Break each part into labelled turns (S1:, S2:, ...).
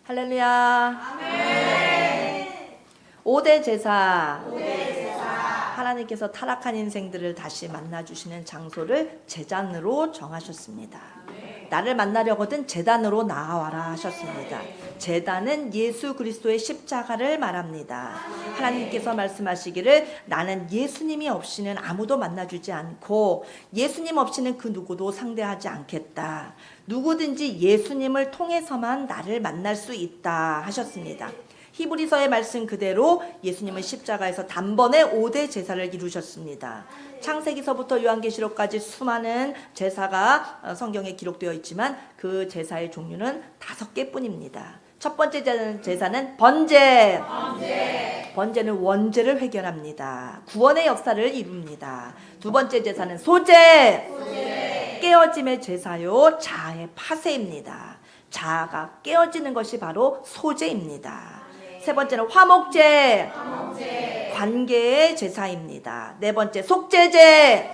S1: 할렐루야.
S2: 아멘.
S1: 5대 제사.
S2: 5대 제사.
S1: 하나님께서 타락한 인생들을 다시 만나주시는 장소를 제단으로 정하셨습니다. 나를 만나려거든 제단으로 나아와라 하셨습니다. 제단은 예수 그리스도의 십자가를 말합니다. 하나님께서 말씀하시기를 나는 예수님이 없이는 아무도 만나주지 않고 예수님 없이는 그 누구도 상대하지 않겠다. 누구든지 예수님을 통해서만 나를 만날 수 있다 하셨습니다. 히브리서의 말씀 그대로 예수님은 십자가에서 단번에 5대 제사를 이루셨습니다. 창세기서부터 요한계시록까지 수많은 제사가 성경에 기록되어 있지만 그 제사의 종류는 5개뿐입니다. 첫 번째 제사는 번제. 번제는 원죄를 회결합니다. 구원의 역사를 이룹니다. 두 번째 제사는 소제. 깨어짐의 제사요 자아의 파쇄입니다. 자아가 깨어지는 것이 바로 소제입니다. 세 번째는 화목제. 관계의 제사입니다. 네 번째 속죄제.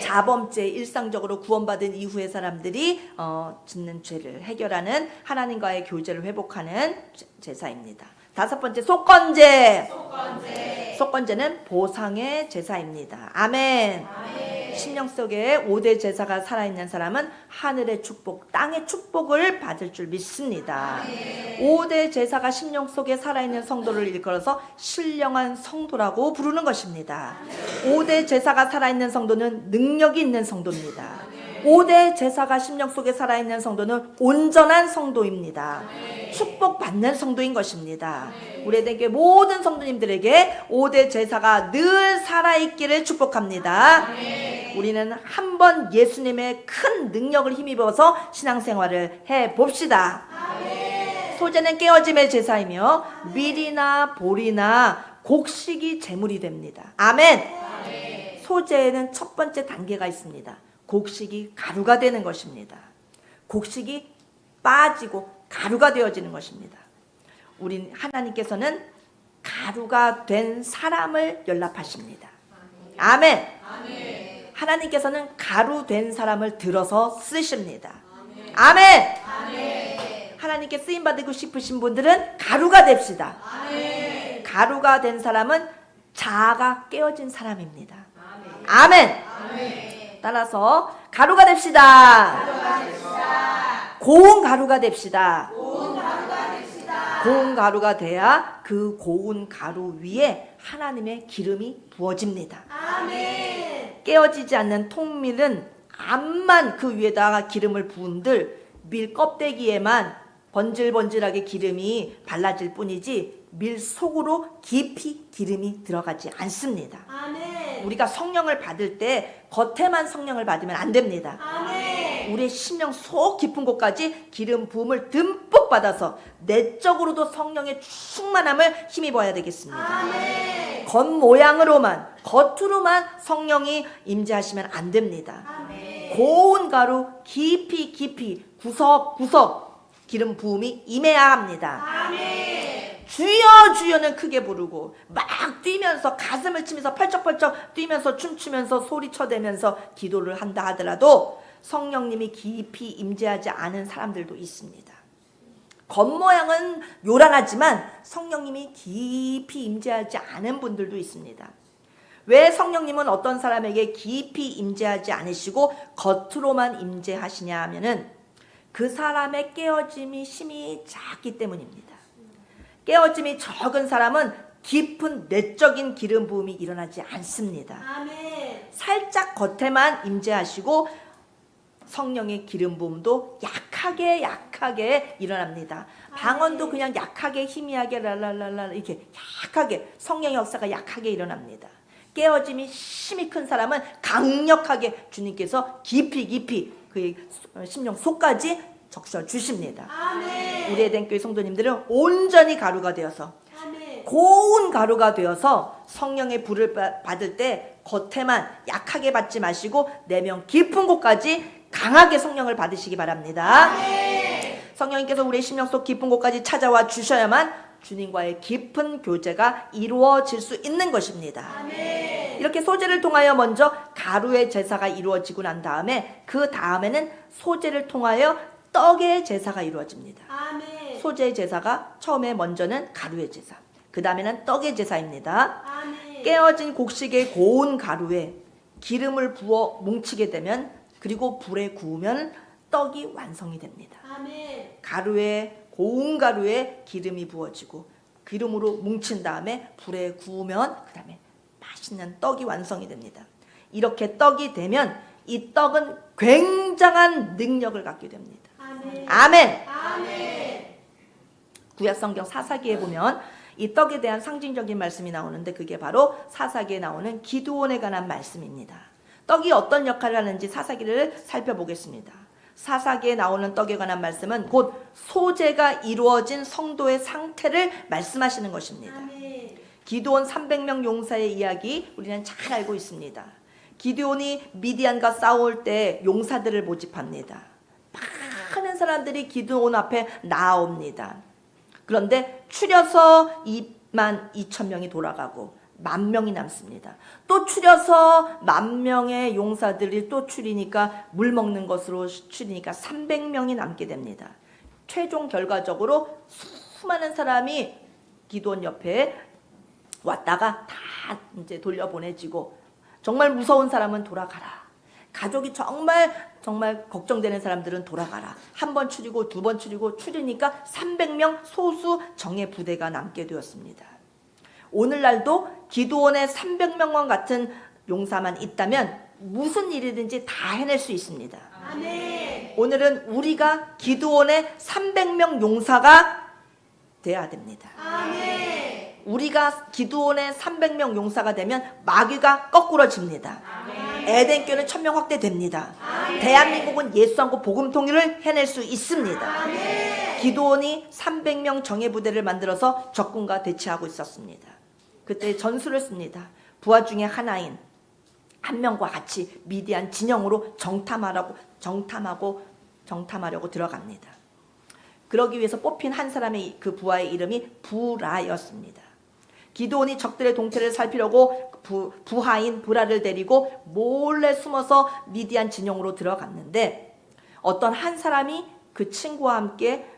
S1: 자범죄. 일상적으로 구원받은 이후의 사람들이 짓는 죄를 해결하는 하나님과의 교제를 회복하는 제사입니다. 다섯 번째 속건제. 속건제는 보상의 제사입니다. 아멘. 심령 속에 5대 제사가 살아있는 사람은 하늘의 축복, 땅의 축복을 받을 줄 믿습니다. 5대 제사가 심령 속에 살아있는 성도를 일컬어서 신령한 성도라고 부르는 것입니다. 5대 제사가 살아있는 성도는 능력이 있는 성도입니다. 5대 제사가 심령 속에 살아있는 성도는 온전한 성도입니다. 축복받는 성도인 것입니다. 우리 에덴교회 모든 성도님들에게 5대 제사가 늘 살아있기를 축복합니다. 우리는 한번 예수님의 큰 능력을 힘입어서 신앙생활을 해봅시다. 소제는 깨어짐의 제사이며 밀이나 보리나 곡식이 제물이 됩니다. 아멘. 소제에는 첫 번째 단계가 있습니다. 곡식이 가루가 되는 것입니다. 곡식이 빠지고 가루가 되어지는 것입니다. 우리 하나님께서는 가루가 된 사람을 연락하십니다. 아멘. 하나님께서는 가루 된 사람을 들어서 쓰십니다. 아멘. 하나님께 쓰임 받고 싶으신 분들은 가루가 됩시다. 가루가 된 사람은 자아가 깨어진 사람입니다. 아멘. 따라서 가루가 됩시다. 고운 가루가 됩시다. 고운 가루가 돼야 그 고운 가루 위에 하나님의 기름이 부어집니다. 깨어지지 않는 통밀은 암만 그 위에다가 기름을 부은들 밀 껍데기에만 번질번질하게 기름이 발라질 뿐이지 밀 속으로 깊이 기름이 들어가지 않습니다. 우리가 성령을 받을 때 겉에만 성령을 받으면 안 됩니다. 우리의 심령 속 깊은 곳까지 기름 부음을 듬뿍 받아서 내적으로도 성령의 충만함을 힘입어야 되겠습니다. 겉모양으로만 겉으로만 성령이 임재하시면 안 됩니다. 고운 가루 깊이 구석구석 기름 부음이 임해야 합니다. 주여 주여는 크게 부르고 막 뛰면서 가슴을 치면서 펄쩍펄쩍 뛰면서 춤추면서 소리쳐대면서 기도를 한다 하더라도 성령님이 깊이 임재하지 않은 사람들도 있습니다. 겉모양은 요란하지만 성령님이 깊이 임재하지 않은 분들도 있습니다. 왜 성령님은 어떤 사람에게 깊이 임재하지 않으시고 겉으로만 임재하시냐 하면은 그 사람의 깨어짐이 심히 작기 때문입니다. 깨어짐이 적은 사람은 깊은 내적인 기름 부음이 일어나지 않습니다. 살짝 겉에만 임재하시고 성령의 기름 부음도 약하게 일어납니다. 방언도 그냥 약하게 희미하게 랄랄랄라 이렇게 약하게 성령의 역사가 약하게 일어납니다. 깨어짐이 심히 큰 사람은 강력하게 주님께서 깊이 그 심령 속까지 적셔 주십니다. 우리 에덴교회 성도님들은 온전히 가루가 되어서 고운 가루가 되어서 성령의 불을 받을 때 겉에만 약하게 받지 마시고 내면 깊은 곳까지 강하게 성령을 받으시기 바랍니다. 성령님께서 우리의 심령 속 깊은 곳까지 찾아와 주셔야만 주님과의 깊은 교제가 이루어질 수 있는 것입니다. 이렇게 소제를 통하여 먼저 가루의 제사가 이루어지고 난 다음에 그 다음에는 소제를 통하여 떡의 제사가 이루어집니다. 소재 제사가 처음에 먼저는 가루의 제사, 그 다음에는 떡의 제사입니다. 깨어진 곡식의 고운 가루에 기름을 부어 뭉치게 되면, 그리고 불에 구우면 떡이 완성이 됩니다. 가루에, 고운 가루에 기름이 부어지고 기름으로 뭉친 다음에 불에 구우면 그 다음에 맛있는 떡이 완성이 됩니다. 이렇게 떡이 되면 이 떡은 굉장한 능력을 갖게 됩니다. 아멘. 구약성경 사사기에 보면 이 떡에 대한 상징적인 말씀이 나오는데, 그게 바로 사사기에 나오는 기드온에 관한 말씀입니다. 떡이 어떤 역할을 하는지 사사기를 살펴보겠습니다. 사사기에 나오는 떡에 관한 말씀은 곧 소제가 이루어진 성도의 상태를 말씀하시는 것입니다. 기드온 300명 용사의 이야기 우리는 잘 알고 있습니다. 기드온이 미디안과 싸울 때 용사들을 모집합니다. 많은 사람들이 기드온 앞에 나옵니다. 그런데 추려서 22,000명이 돌아가고 10,000명이 남습니다. 또 추려서 10,000명의 용사들이 또 추리니까, 물 먹는 것으로 추리니까 300명이 남게 됩니다. 최종 결과적으로 수많은 사람이 기드온 옆에 왔다가 다 이제 돌려보내지고, 정말 무서운 사람은 돌아가라, 가족이 정말 걱정되는 사람들은 돌아가라, 한 번 추리고 두 번 추리니까 300명 소수 정예 부대가 남게 되었습니다. 오늘날도 기드온의 300명과 같은 용사만 있다면 무슨 일이든지 다 해낼 수 있습니다. 오늘은 우리가 기드온의 300명 용사가 돼야 됩니다. 우리가 기드온의 300명 용사가 되면 마귀가 거꾸러집니다. 에덴교는 1000명 확대됩니다. 대한민국은 예수 안고 복음 통일을 해낼 수 있습니다. 기드온이 300명 정예부대를 만들어서 적군과 대치하고 있었습니다. 그때 전술을 씁니다. 부하 중에 하나인 한 명과 같이 미디안 진영으로 정탐하려고 들어갑니다. 그러기 위해서 뽑힌 한 사람의 그 부하의 이름이 부라였습니다. 기드온이 적들의 동태를 살피려고 부하인 부라를 데리고 몰래 숨어서 미디안 진영으로 들어갔는데, 어떤 한 사람이 그 친구와 함께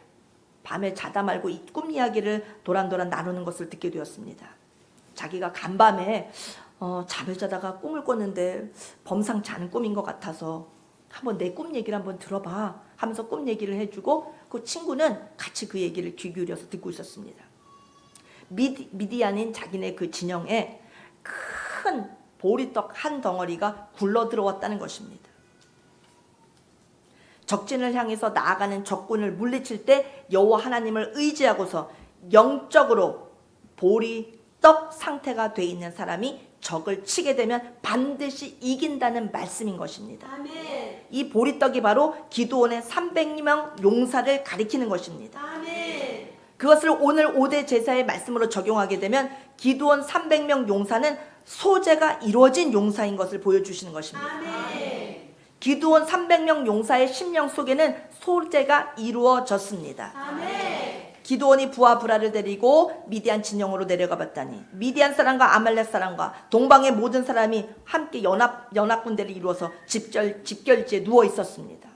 S1: 밤에 자다 말고 이 꿈 이야기를 도란도란 나누는 것을 듣게 되었습니다. 자기가 간밤에 잠을 자다가 꿈을 꿨는데 범상치 않은 꿈인 것 같아서 한번 내 꿈 얘기를 한번 들어봐 하면서 꿈 얘기를 해주고, 그 친구는 같이 그 얘기를 귀 기울여서 듣고 있었습니다. 미디안인 자기네 그 진영에 큰 보리떡 한 덩어리가 굴러 들어왔다는 것입니다. 적진을 향해서 나아가는 적군을 물리칠 때 여호와 하나님을 의지하고서 영적으로 보리떡 상태가 돼 있는 사람이 적을 치게 되면 반드시 이긴다는 말씀인 것입니다. 이 보리떡이 바로 기드온의 300명 용사를 가리키는 것입니다. 그것을 오늘 5대 제사의 말씀으로 적용하게 되면 기드온 300명 용사는 소제가 이루어진 용사인 것을 보여주시는 것입니다. 기드온 300명 용사의 심령 속에는 소제가 이루어졌습니다. 기드온이 부하 부라를 데리고 미디안 진영으로 내려가 봤다니, 미디안 사람과 아말렉 사람과 동방의 모든 사람이 함께 연합 군대를 이루어서 집결지에 누워 있었습니다.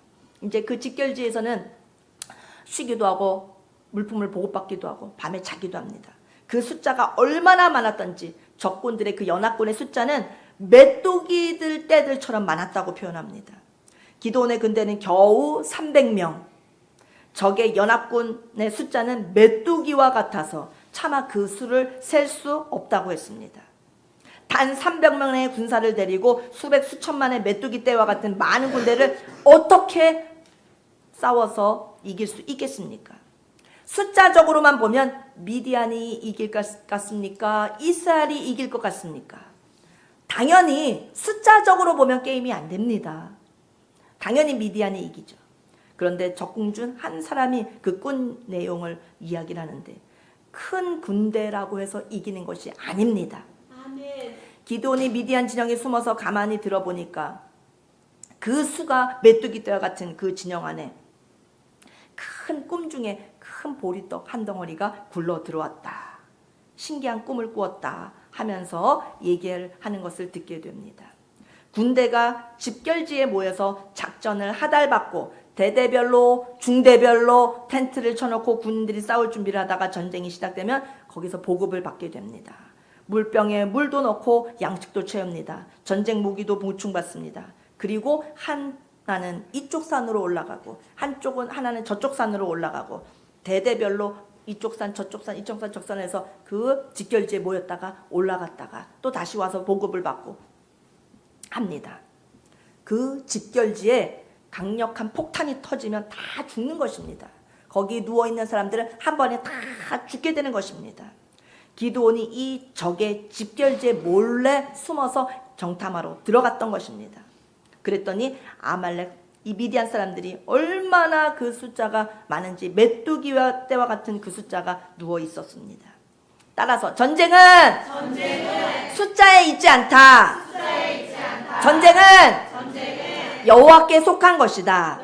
S1: 이제 그 집결지에서는 쉬기도 하고 물품을 보호받기도 하고 밤에 자기도 합니다. 그 숫자가 얼마나 많았던지 적군들의 그 연합군의 숫자는 메뚜기들 떼들처럼 많았다고 표현합니다. 기드온의 군대는 겨우 300명, 적의 연합군의 숫자는 메뚜기와 같아서 차마 그 수를 셀 수 없다고 했습니다. 단 300명의 군사를 데리고 수백 수천만의 메뚜기 떼와 같은 많은 군대를 어떻게 싸워서 이길 수 있겠습니까? 숫자적으로만 보면 미디안이 이길 것 같습니까? 이스라엘이 이길 것 같습니까? 당연히 숫자적으로 보면 게임이 안 됩니다. 당연히 미디안이 이기죠. 그런데 적군 중 한 사람이 그 꾼 내용을 이야기를 하는데, 큰 군대라고 해서 이기는 것이 아닙니다. 기드온이 미디안 진영에 숨어서 가만히 들어보니까 그 수가 메뚜기 떼와 같은 그 진영 안에 큰 꿈 중에 큰 보리떡 한 덩어리가 굴러 들어왔다, 신기한 꿈을 꾸었다 하면서 얘기를 하는 것을 듣게 됩니다. 군대가 집결지에 모여서 작전을 하달받고 대대별로 중대별로 텐트를 쳐놓고 군인들이 싸울 준비를 하다가 전쟁이 시작되면 거기서 보급을 받게 됩니다. 물병에 물도 넣고 양식도 채웁니다. 전쟁 무기도 보충받습니다. 그리고 하나는 이쪽 산으로 올라가고 하나는 저쪽 산으로 올라가고 대대별로 이쪽 산 저쪽 산 이쪽 산 저쪽 산에서 그 집결지에 모였다가 올라갔다가 또 다시 와서 보급을 받고 합니다. 그 집결지에 강력한 폭탄이 터지면 다 죽는 것입니다. 거기 누워있는 사람들은 한 번에 다 죽게 되는 것입니다. 기드온이 이 적의 집결지에 몰래 숨어서 정탐하러 들어갔던 것입니다. 그랬더니 아말렉 이 미디안 사람들이 얼마나 그 숫자가 많은지 메뚜기와 때와 같은 그 숫자가 누워 있었습니다. 따라서 전쟁은 숫자에 있지 않다. 전쟁은 여호와께 속한 것이다.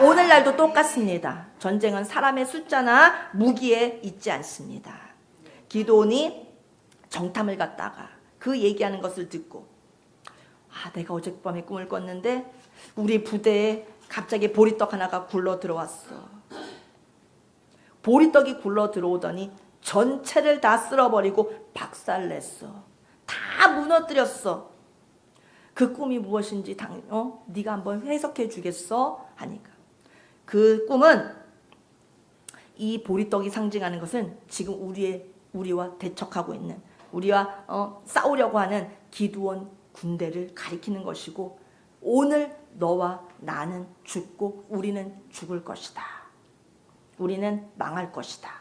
S1: 오늘날도 똑같습니다. 전쟁은 사람의 숫자나 무기에 있지 않습니다. 기드온이 정탐을 갔다가 그 얘기하는 것을 듣고 내가 어젯밤에 꿈을 꿨는데 우리 부대에 갑자기 보리떡 하나가 굴러 들어왔어. 보리떡이 굴러 들어오더니 전체를 다 쓸어버리고 박살냈어. 다 무너뜨렸어. 그 꿈이 무엇인지 네가 한번 해석해 주겠어? 하니까 그 꿈은 이 보리떡이 상징하는 것은 지금 우리와 대척하고 있는 우리와 싸우려고 하는 기드온 군대를 가리키는 것이고 오늘 너와 나는 죽고 우리는 죽을 것이다. 우리는 망할 것이다.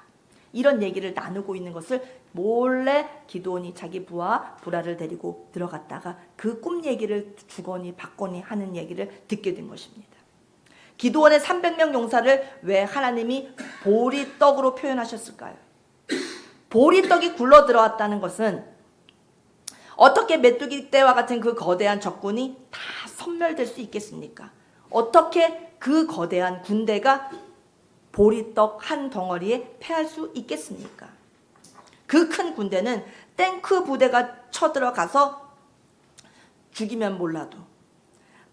S1: 이런 얘기를 나누고 있는 것을 몰래 기드온이 자기 부하 브라를 데리고 들어갔다가 그 꿈 얘기를 주거니 받거니 하는 얘기를 듣게 된 것입니다. 기드온의 300명 용사를 왜 하나님이 보리떡으로 표현하셨을까요? 보리떡이 굴러 들어왔다는 것은 어떻게 메뚜기 떼와 같은 그 거대한 적군이 다 섬멸될 수 있겠습니까? 어떻게 그 거대한 군대가 보리떡 한 덩어리에 패할 수 있겠습니까? 그 큰 군대는 탱크 부대가 쳐들어가서 죽이면 몰라도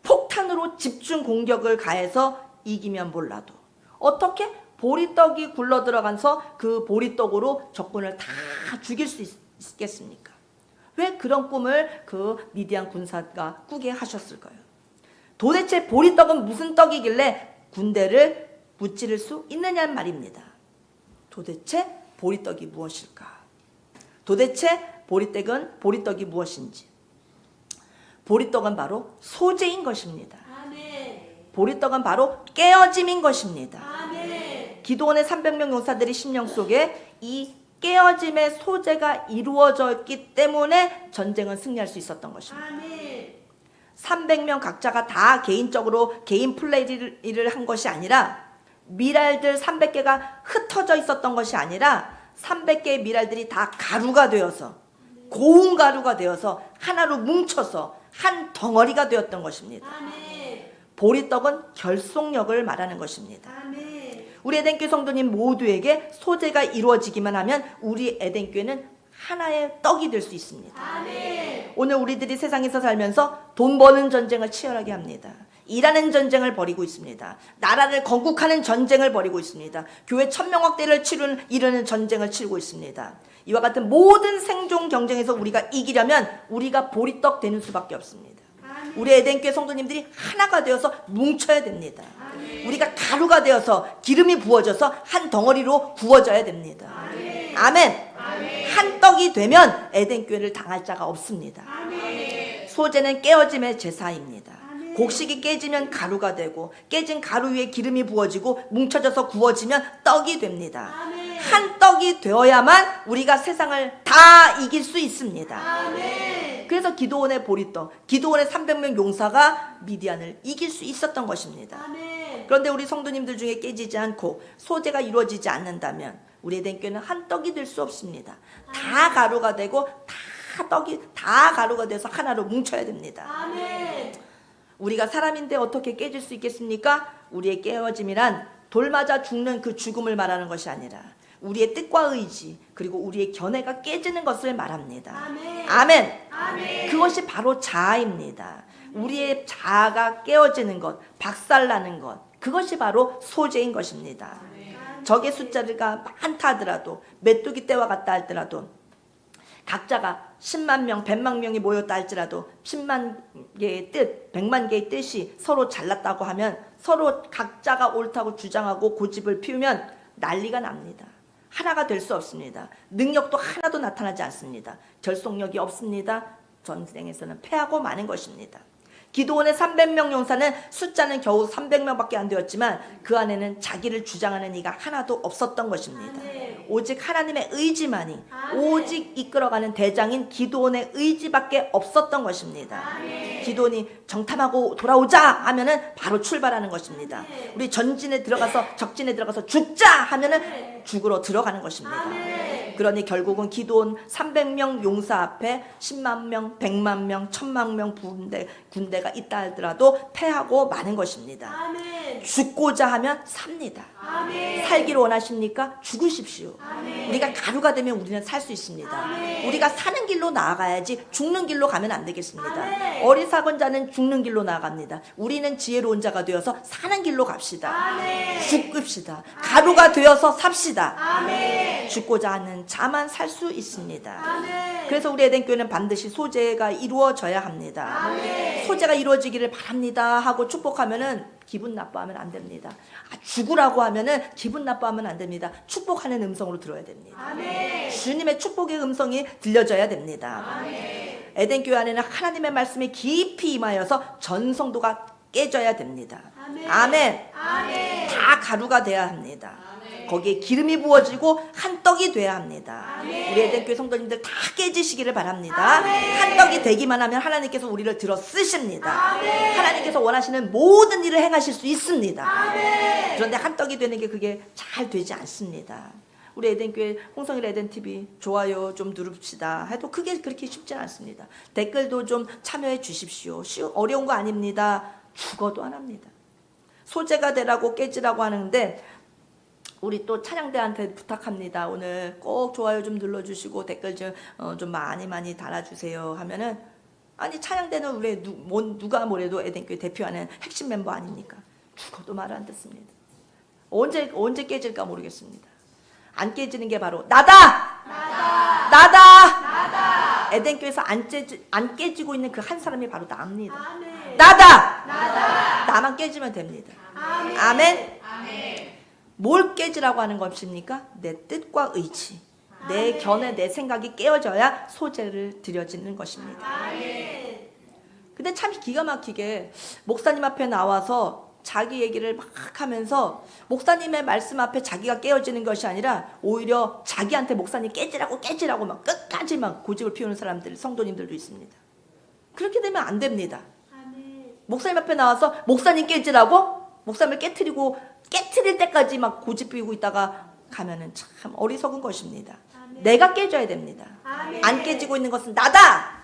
S1: 폭탄으로 집중 공격을 가해서 이기면 몰라도 어떻게 보리떡이 굴러 들어가서 그 보리떡으로 적군을 다 죽일 수 있겠습니까? 왜 그런 꿈을 그 미디안 군사가 꾸게 하셨을까요? 도대체 보리떡은 무슨 떡이길래 군대를 무찌를 수 있느냐는 말입니다. 도대체 보리떡이 무엇일까? 도대체 보리떡이 무엇인지. 보리떡은 바로 소재인 것입니다. 보리떡은 바로 깨어짐인 것입니다. 기드온의 300명 용사들이 심령 속에 이 깨어짐의 소재가 이루어졌기 때문에 전쟁은 승리할 수 있었던 것입니다. 300명 각자가 다 개인적으로 개인 플레이를 한 것이 아니라 미랄들 300개가 흩어져 있었던 것이 아니라 300개의 미랄들이 다 가루가 되어서 고운 가루가 되어서 하나로 뭉쳐서 한 덩어리가 되었던 것입니다. 보리떡은 결속력을 말하는 것입니다. 우리 에덴교회 성도님 모두에게 소재가 이루어지기만 하면 우리 에덴교회는 하나의 떡이 될 수 있습니다. 오늘 우리들이 세상에서 살면서 돈 버는 전쟁을 치열하게 합니다. 일하는 전쟁을 벌이고 있습니다. 나라를 건국하는 전쟁을 벌이고 있습니다. 교회 천명확대를 이루는 전쟁을 치르고 있습니다. 이와 같은 모든 생존 경쟁에서 우리가 이기려면 우리가 보리떡 되는 수밖에 없습니다. 우리 에덴교회 성도님들이 하나가 되어서 뭉쳐야 됩니다. 우리가 가루가 되어서 기름이 부어져서 한 덩어리로 구워져야 됩니다. 아멘. 한 떡이 되면 에덴교회를 당할 자가 없습니다. 소재는 깨어짐의 제사입니다. 곡식이 깨지면 가루가 되고 깨진 가루 위에 기름이 부어지고 뭉쳐져서 구워지면 떡이 됩니다. 한 떡이 되어야만 우리가 세상을 다 이길 수 있습니다. 그래서 기드온의 보리떡, 기드온의 300명 용사가 미디안을 이길 수 있었던 것입니다. 그런데 우리 성도님들 중에 깨지지 않고 소재가 이루어지지 않는다면 우리 에덴교회는 한 떡이 될 수 없습니다. 다 가루가 되고 다 가루가 돼서 하나로 뭉쳐야 됩니다. 우리가 사람인데 어떻게 깨질 수 있겠습니까? 우리의 깨어짐이란 돌 맞아 죽는 그 죽음을 말하는 것이 아니라 우리의 뜻과 의지 그리고 우리의 견해가 깨지는 것을 말합니다. 아멘. 그것이 바로 자아입니다.
S2: 아멘.
S1: 우리의 자아가 깨어지는 것, 박살나는 것, 그것이 바로 소재인 것입니다. 적의 숫자가 많다 하더라도, 메뚜기 떼와 같다 할지라도, 각자가 10만 명, 100만 명이 모였다 할지라도 10만 개의 뜻, 100만 개의 뜻이 서로 잘났다고 하면 서로 각자가 옳다고 주장하고 고집을 피우면 난리가 납니다. 하나가 될 수 없습니다. 능력도 하나도 나타나지 않습니다. 결속력이 없습니다. 전쟁에서는 패하고 마는 것입니다. 기드온의 300명 용사는 숫자는 겨우 300명밖에 안 되었지만 그 안에는 자기를 주장하는 이가 하나도 없었던 것입니다. 오직 하나님의 의지만이, 오직 이끌어가는 대장인 기드온의 의지밖에 없었던 것입니다. 기드온이 정탐하고 돌아오자 하면은 바로 출발하는 것입니다. 우리 전진에 들어가서, 적진에 들어가서 죽자 하면은 죽으러 들어가는 것입니다. 그러니 결국은 기드온 300명 용사 앞에 10만 명, 100만 명, 1000만 명 군대가 있다 하더라도 패하고 마는 것입니다. 죽고자 하면 삽니다. 살기를 원하십니까? 죽으십시오. 우리가 가루가 되면 우리는 살 수 있습니다. 우리가 사는 길로 나아가야지 죽는 길로 가면 안 되겠습니다. 어리석은 자는 죽는 길로 나아갑니다. 우리는 지혜로운 자가 되어서 사는 길로 갑시다. 죽읍시다. 가루가 되어서 삽시다. 죽고자 하는 자만 살 수 있습니다. 그래서 우리 에덴교회는 반드시 소재가 이루어져야 합니다. 소재가 이루어지기를 바랍니다 하고 축복하면은 기분 나빠하면 안 됩니다. 죽으라고 하면은 기분 나빠하면 안 됩니다. 축복하는 음성으로 들어야 됩니다. 주님의 축복의 음성이 들려져야 됩니다. 에덴교회 안에는 하나님의 말씀이 깊이 임하여서 전성도가 깨져야 됩니다. 아멘. 다 가루가 돼야 합니다. 거기에 기름이 부어지고 한 떡이 돼야 합니다. 우리 에덴교회 성도님들 다 깨지시기를 바랍니다. 한 떡이 되기만 하면 하나님께서 우리를 들어 쓰십니다. 하나님께서 원하시는 모든 일을 행하실 수 있습니다. 그런데 한 떡이 되는 게 그게 잘 되지 않습니다. 우리 에덴교회 홍성일 에덴TV 좋아요 좀 누릅시다 해도 그게 그렇게 쉽지 않습니다. 댓글도 좀 참여해 주십시오. 어려운 거 아닙니다. 죽어도 안 합니다. 소재가 되라고 깨지라고 하는데 우리 또 찬양대한테 부탁합니다. 오늘 꼭 좋아요 좀 눌러주시고 댓글 좀 많이 달아주세요 하면은, 아니 찬양대는 왜 누가 뭐래도 에덴교회 대표하는 핵심 멤버 아닙니까? 죽어도 말을 안 듣습니다. 언제 깨질까 모르겠습니다. 안 깨지는 게 바로 나다. 에덴교회에서 안 깨지고 있는 그 한 사람이 바로 나입니다. 나다. 나만 깨지면 됩니다. 아멘. 뭘 깨지라고 하는 것입니까? 내 뜻과 의지, 내 견해, 내 생각이 깨어져야 소재를 드려지는 것입니다. 근데 참 기가 막히게 목사님 앞에 나와서 자기 얘기를 막 하면서 목사님의 말씀 앞에 자기가 깨어지는 것이 아니라 오히려 자기한테 목사님 깨지라고 막 끝까지 막 고집을 피우는 사람들, 성도님들도 있습니다. 그렇게 되면 안 됩니다. 목사님 앞에 나와서 목사님 깨지라고, 목사님을 깨트릴 때까지 막 고집 피우고 있다가 가면은 참 어리석은 것입니다. 내가 깨져야 됩니다. 안 깨지고 있는 것은 나다.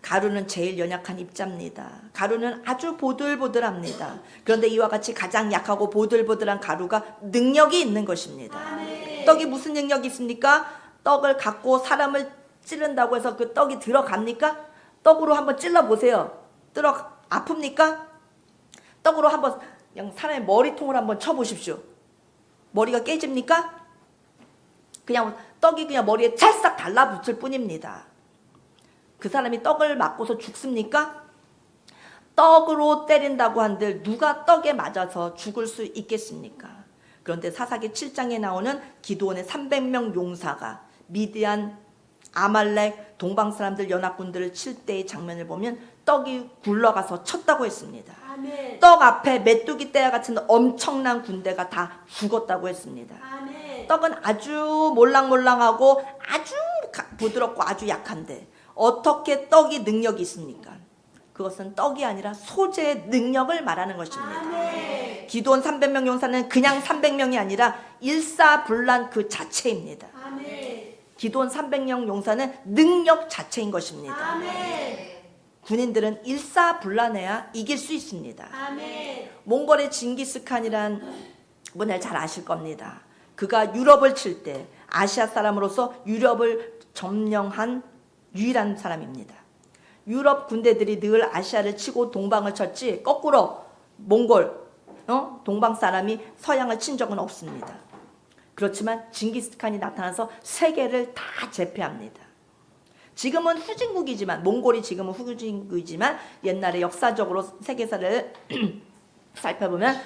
S1: 가루는 제일 연약한 입자입니다. 가루는 아주 보들보들합니다. 그런데 이와 같이 가장 약하고 보들보들한 가루가 능력이 있는 것입니다. 떡이 무슨 능력이 있습니까? 떡을 갖고 사람을 찌른다고 해서 그 떡이 들어갑니까? 떡으로 한번 찔러보세요. 아픕니까? 떡으로 한번 그냥 사람의 머리통을 한번 쳐보십시오. 머리가 깨집니까? 그냥 떡이 그냥 머리에 찰싹 달라붙을 뿐입니다. 그 사람이 떡을 맞고서 죽습니까? 떡으로 때린다고 한들 누가 떡에 맞아서 죽을 수 있겠습니까? 그런데 사사기 7장에 나오는 기드온의 300명 용사가 미디안, 아말렉, 동방 사람들 연합군들을 칠 때의 장면을 보면 떡이 굴러가서 쳤다고 했습니다. 떡 앞에 메뚜기 떼와 같은 엄청난 군대가 다 죽었다고 했습니다. 떡은 아주 몰랑몰랑하고 아주 부드럽고 아주 약한데 어떻게 떡이 능력이 있습니까? 그것은 떡이 아니라 소재의 능력을 말하는 것입니다. 기드온 300명 용사는 그냥 300명이 아니라 일사불란 그 자체입니다. 기드온 300명 용사는 능력 자체인 것입니다. 군인들은 일사불란해야 이길 수 있습니다. 몽골의 징기스칸이란 분을 잘 아실 겁니다. 그가 유럽을 칠 때 아시아 사람으로서 유럽을 점령한 유일한 사람입니다. 유럽 군대들이 늘 아시아를 치고 동방을 쳤지 거꾸로 몽골, 동방 사람이 서양을 친 적은 없습니다. 그렇지만 징기스칸이 나타나서 세계를 다 제패합니다. 지금은 후진국이지만, 몽골이 지금은 후진국이지만 옛날에 역사적으로 세계사를 살펴보면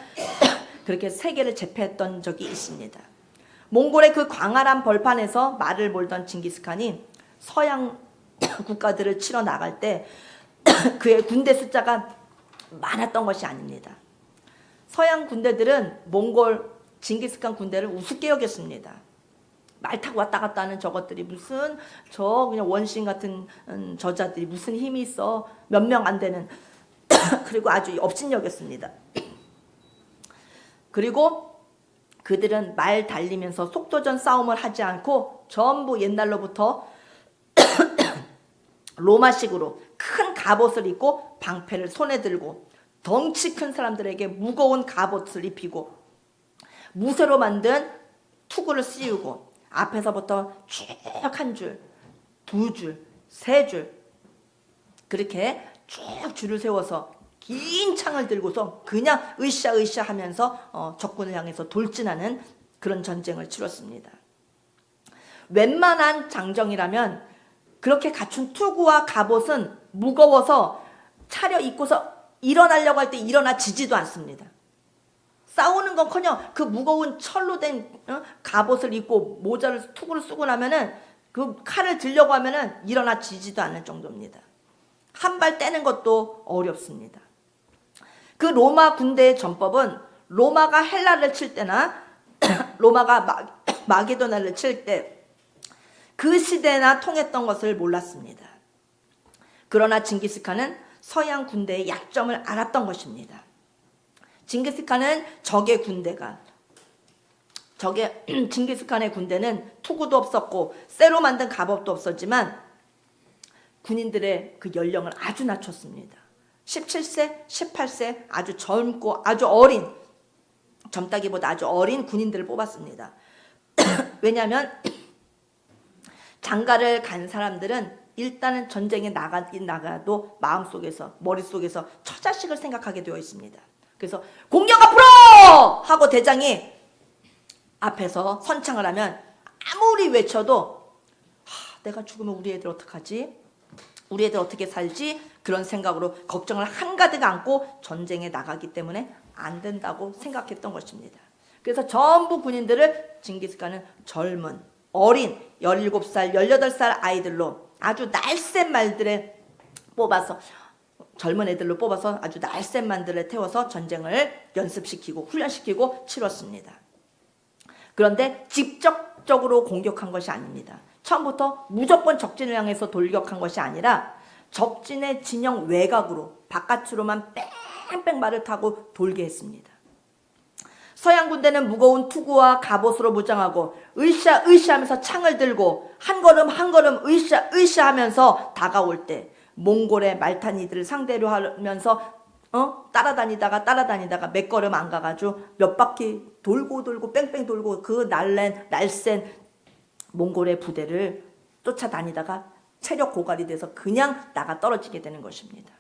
S1: 그렇게 세계를 제패했던 적이 있습니다. 몽골의 그 광활한 벌판에서 말을 몰던 징기스칸이 서양 국가들을 치러 나갈 때 그의 군대 숫자가 많았던 것이 아닙니다. 서양 군대들은 몽골 징기스칸 군대를 우습게 여겼습니다. 말 타고 왔다 갔다 하는 저것들이 무슨 그냥 원신 같은 저자들이 무슨 힘이 있어, 몇 명 안 되는 그리고 아주 업신여겼습니다. 그리고 그들은 말 달리면서 속도전 싸움을 하지 않고 전부 옛날로부터 로마식으로 큰 갑옷을 입고 방패를 손에 들고 덩치 큰 사람들에게 무거운 갑옷을 입히고 무쇠로 만든 투구를 씌우고 앞에서부터 쭉 한 줄, 두 줄, 세 줄 그렇게 쭉 줄을 세워서 긴 창을 들고서 그냥 으쌰으쌰 하면서 적군을 향해서 돌진하는 그런 전쟁을 치렀습니다. 웬만한 장정이라면 그렇게 갖춘 투구와 갑옷은 무거워서 차려입고서 일어나려고 할 때 일어나지지도 않습니다. 싸우는 건커녕 그 무거운 철로 된 갑옷을 입고 모자를 투구를 쓰고 나면은 그 칼을 들려고 하면은 일어나지지도 않을 정도입니다. 한 발 떼는 것도 어렵습니다. 그 로마 군대의 전법은 로마가 헬라를 칠 때나 로마가 마게도나를 칠 때 그 시대나 통했던 것을 몰랐습니다. 그러나 징기스칸은 서양 군대의 약점을 알았던 것입니다. 징기스칸은 징기스칸의 군대는 투구도 없었고 쇠로 만든 갑옷도 없었지만 군인들의 그 연령을 아주 낮췄습니다. 17세, 18세 아주 젊고 아주 어린, 젊다기보다 아주 어린 군인들을 뽑았습니다. 왜냐하면 장가를 간 사람들은 일단은 전쟁에 나가도 마음속에서, 머릿속에서 처자식을 생각하게 되어 있습니다. 그래서 공격 앞으로! 하고 대장이 앞에서 선창을 하면 아무리 외쳐도 내가 죽으면 우리 애들 어떡하지? 우리 애들 어떻게 살지? 그런 생각으로 걱정을 한가득 안고 전쟁에 나가기 때문에 안 된다고 생각했던 것입니다. 그래서 전부 군인들을 징기스칸은 젊은, 어린 17살, 18살 아이들로 아주 날쌘 말들에 뽑아서 젊은 애들로 뽑아서 아주 날쌘 말들에 태워서 전쟁을 연습시키고 훈련시키고 치렀습니다. 그런데 직접적으로 공격한 것이 아닙니다. 처음부터 무조건 적진을 향해서 돌격한 것이 아니라 적진의 진영 외곽으로 바깥으로만 뺑뺑 말을 타고 돌게 했습니다. 서양 군대는 무거운 투구와 갑옷으로 무장하고 으쌰으쌰 하면서 창을 들고 한 걸음 으쌰으쌰 하면서 다가올 때 몽골의 말탄이들을 상대로 하면서 따라다니다가 몇 걸음 안 가가지고 몇 바퀴 돌고 뺑뺑 돌고 그 날쌘 몽골의 부대를 쫓아다니다가 체력 고갈이 돼서 그냥 나가 떨어지게 되는 것입니다.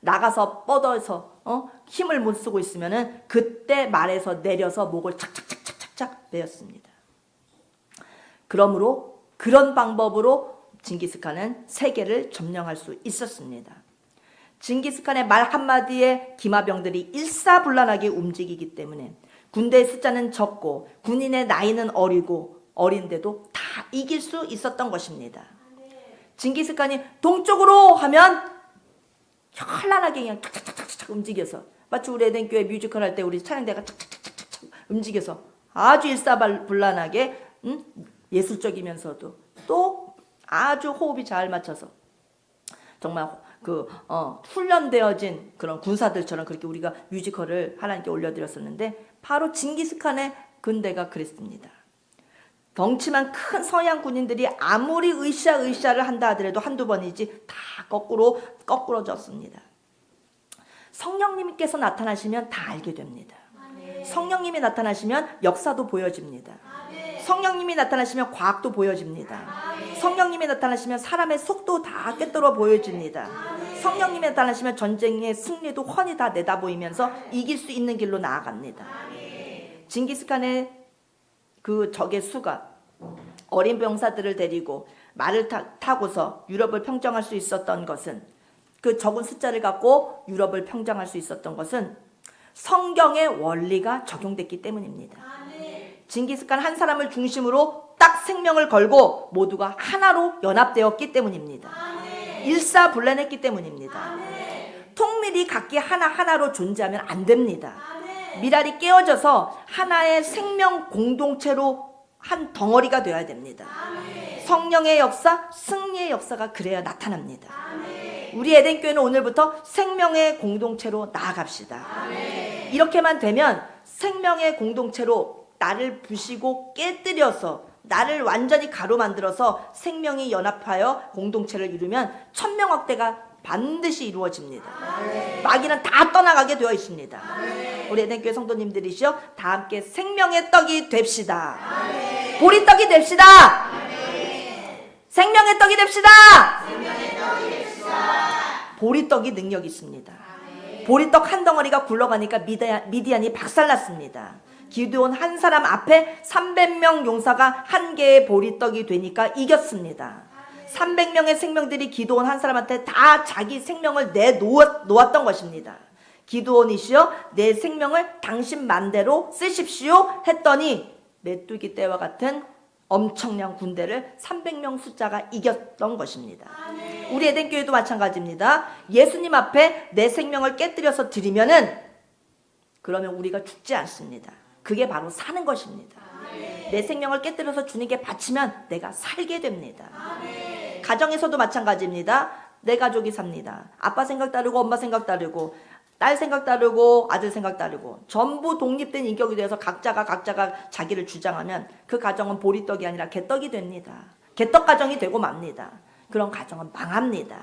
S1: 나가서 뻗어서 힘을 못 쓰고 있으면은 그때 말에서 내려서 목을 착착착착착 베었습니다. 그러므로 그런 방법으로 징기스칸은 세계를 점령할 수 있었습니다. 징기스칸의 말 한마디에 기마병들이 일사불란하게 움직이기 때문에 군대의 숫자는 적고 군인의 나이는 어린데도 다 이길 수 있었던 것입니다. 징기스칸이 동쪽으로 하면 현란하게 그냥 탁탁탁탁 움직여서 마치 우리 에덴교회 뮤지컬 할 때 우리 찬양대가 탁탁탁탁 움직여서 아주 일사불란하게 예술적이면서도 또 아주 호흡이 잘 맞춰서 정말 훈련되어진 그런 군사들처럼 그렇게 우리가 뮤지컬을 하나님께 올려드렸었는데 바로 징기스칸의 군대가 그랬습니다. 덩치만 큰 서양 군인들이 아무리 으쌰으쌰를 한다 하더라도 한두 번이지 다 거꾸러졌습니다. 성령님께서 나타나시면 다 알게 됩니다. 성령님이 나타나시면 역사도 보여집니다. 성령님이 나타나시면 과학도 보여집니다. 성령님이 나타나시면 사람의 속도 다 꿰뚫어 보여집니다. 성령님이 나타나시면 전쟁의 승리도 훤히 다 내다보이면서 이길 수 있는 길로 나아갑니다. 징기스칸의 그 적의 수가 어린 병사들을 데리고 말을 타고서 유럽을 평정할 수 있었던 것은, 그 적은 숫자를 갖고 유럽을 평정할 수 있었던 것은 성경의 원리가 적용됐기 때문입니다. 징기스칸 한 사람을 중심으로 딱 생명을 걸고 모두가 하나로 연합되었기 때문입니다. 일사불란했기 때문입니다. 통밀이 각기 하나하나로 존재하면 안 됩니다. 미랄이 깨어져서 하나의 생명 공동체로 한 덩어리가 되어야 됩니다. 성령의 역사, 승리의 역사가 그래야 나타납니다. 우리 에덴교회는 오늘부터 생명의 공동체로 나아갑시다. 이렇게만 되면 생명의 공동체로 나를 부시고 깨뜨려서 나를 완전히 가로만들어서 생명이 연합하여 공동체를 이루면 천명확대가 반드시 이루어집니다. 마귀는 다 떠나가게 되어 있습니다. 우리 에덴교회 성도님들이시여, 다 함께 생명의 떡이 됩시다. 보리떡이 됩시다. 생명의 떡이 됩시다. 보리떡이 능력이 있습니다. 보리떡 한 덩어리가 굴러가니까 미디안이 박살났습니다. 기드온 한 사람 앞에 300명 용사가 한 개의 보리떡이 되니까 이겼습니다. 300명의 생명들이 기드온 한 사람한테 다 자기 생명을 내놓았던 것입니다. 기드온이시여, 내 생명을 당신 맘대로 쓰십시오 했더니 메뚜기 떼와 같은 엄청난 군대를 300명 숫자가 이겼던 것입니다. 우리 에덴교회도 마찬가지입니다. 예수님 앞에 내 생명을 깨뜨려서 드리면은, 그러면 우리가 죽지 않습니다. 그게 바로 사는 것입니다. 내 생명을 깨뜨려서 주님께 바치면 내가 살게 됩니다. 가정에서도 마찬가지입니다. 내 가족이 삽니다. 아빠 생각 다르고 엄마 생각 다르고 딸 생각 다르고 아들 생각 다르고 전부 독립된 인격이 되어서 각자가 자기를 주장하면 그 가정은 보리떡이 아니라 개떡이 됩니다. 개떡 가정이 되고 맙니다. 그런 가정은 망합니다.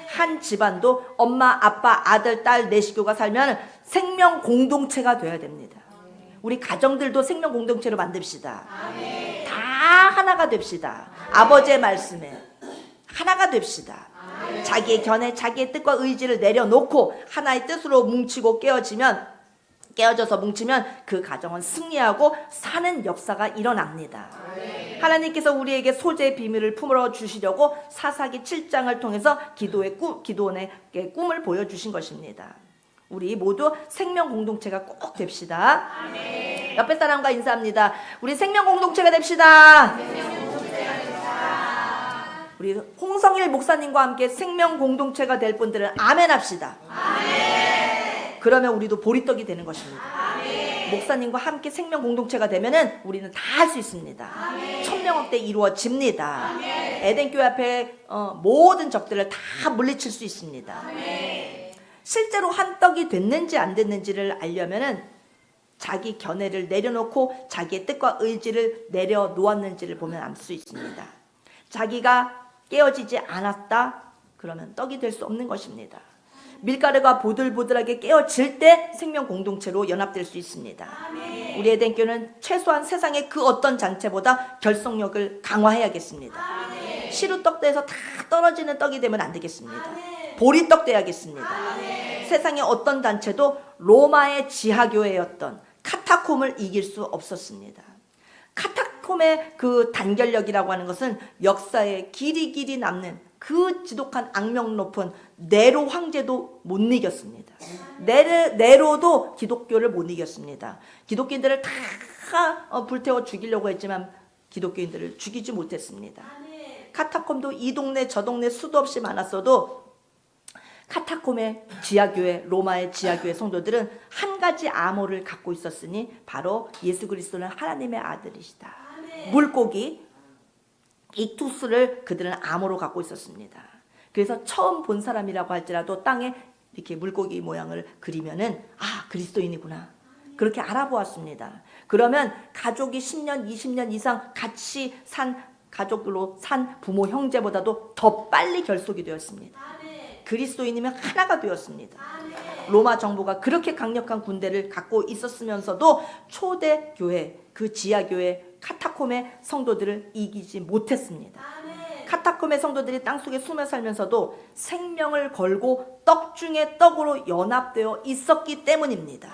S1: 한 집안도 엄마, 아빠, 아들, 딸, 내 식구가 살면 생명 공동체가 되어야 됩니다. 우리 가정들도 생명 공동체로 만듭시다. 다 하나가 됩시다. 아버지의 말씀에 하나가 됩시다. 자기의 견해, 자기의 뜻과 의지를 내려놓고 하나의 뜻으로 뭉치고 깨어져서 뭉치면 그 가정은 승리하고 사는 역사가 일어납니다. 하나님께서 우리에게 소재의 비밀을 품어 주시려고 사사기 7장을 통해서 기드온에게 꿈을 보여주신 것입니다. 우리 모두 생명 공동체가 꼭 됩시다. 옆에 사람과 인사합니다. 우리 생명 공동체가 됩시다. 우리 홍성일 목사님과 함께 생명 공동체가 될 분들은 아멘 합시다. 그러면 우리도 보리떡이 되는 것입니다. 목사님과 함께 생명 공동체가 되면은 우리는 다 할 수 있습니다. 천명확대 이루어집니다. 에덴교회 앞에 모든 적들을 다 물리칠 수 있습니다. 실제로 한 떡이 됐는지 안 됐는지를 알려면은 자기 견해를 내려놓고 자기의 뜻과 의지를 내려놓았는지를 보면 알 수 있습니다. 자기가 깨어지지 않았다 그러면 떡이 될 수 없는 것입니다. 밀가루가 보들보들하게 깨어질 때 생명 공동체로 연합될 수 있습니다. 우리 에덴교회는 최소한 세상의 그 어떤 단체보다 결속력을 강화해야겠습니다. 시루떡대에서 다 떨어지는 떡이 되면 안 되겠습니다. 보리떡 돼야겠습니다. 세상의 어떤 단체도 로마의 지하교회였던 카타콤을 이길 수 없었습니다. 카타콤의 그 단결력이라고 하는 것은 역사에 길이 남는 그 지독한 악명 높은 네로 황제도 못 이겼습니다. 네로도 기독교를 못 이겼습니다. 기독교인들을 다 불태워 죽이려고 했지만 기독교인들을 죽이지 못했습니다. 카타콤도 이 동네 저 동네 수도 없이 많았어도 카타콤의 지하교회, 로마의 지하교회 성도들은 한 가지 암호를 갖고 있었으니 바로 예수 그리스도는 하나님의 아들이시다. 물고기 익투스를 그들은 암호로 갖고 있었습니다. 그래서 처음 본 사람이라고 할지라도 땅에 이렇게 물고기 모양을 그리면은 아, 그리스도인이구나. 그렇게 알아보았습니다. 그러면 가족이 10년, 20년 이상 같이 산 가족들로 산 부모 형제보다도 더 빨리 결속이 되었습니다. 그리스도인이면 하나가 되었습니다. 로마 정부가 그렇게 강력한 군대를 갖고 있었으면서도 초대 교회, 그 지하 교회 카타콤의 성도들을 이기지 못했습니다. 카타콤의 성도들이 땅속에 숨어 살면서도 생명을 걸고 떡 중에 떡으로 연합되어 있었기 때문입니다.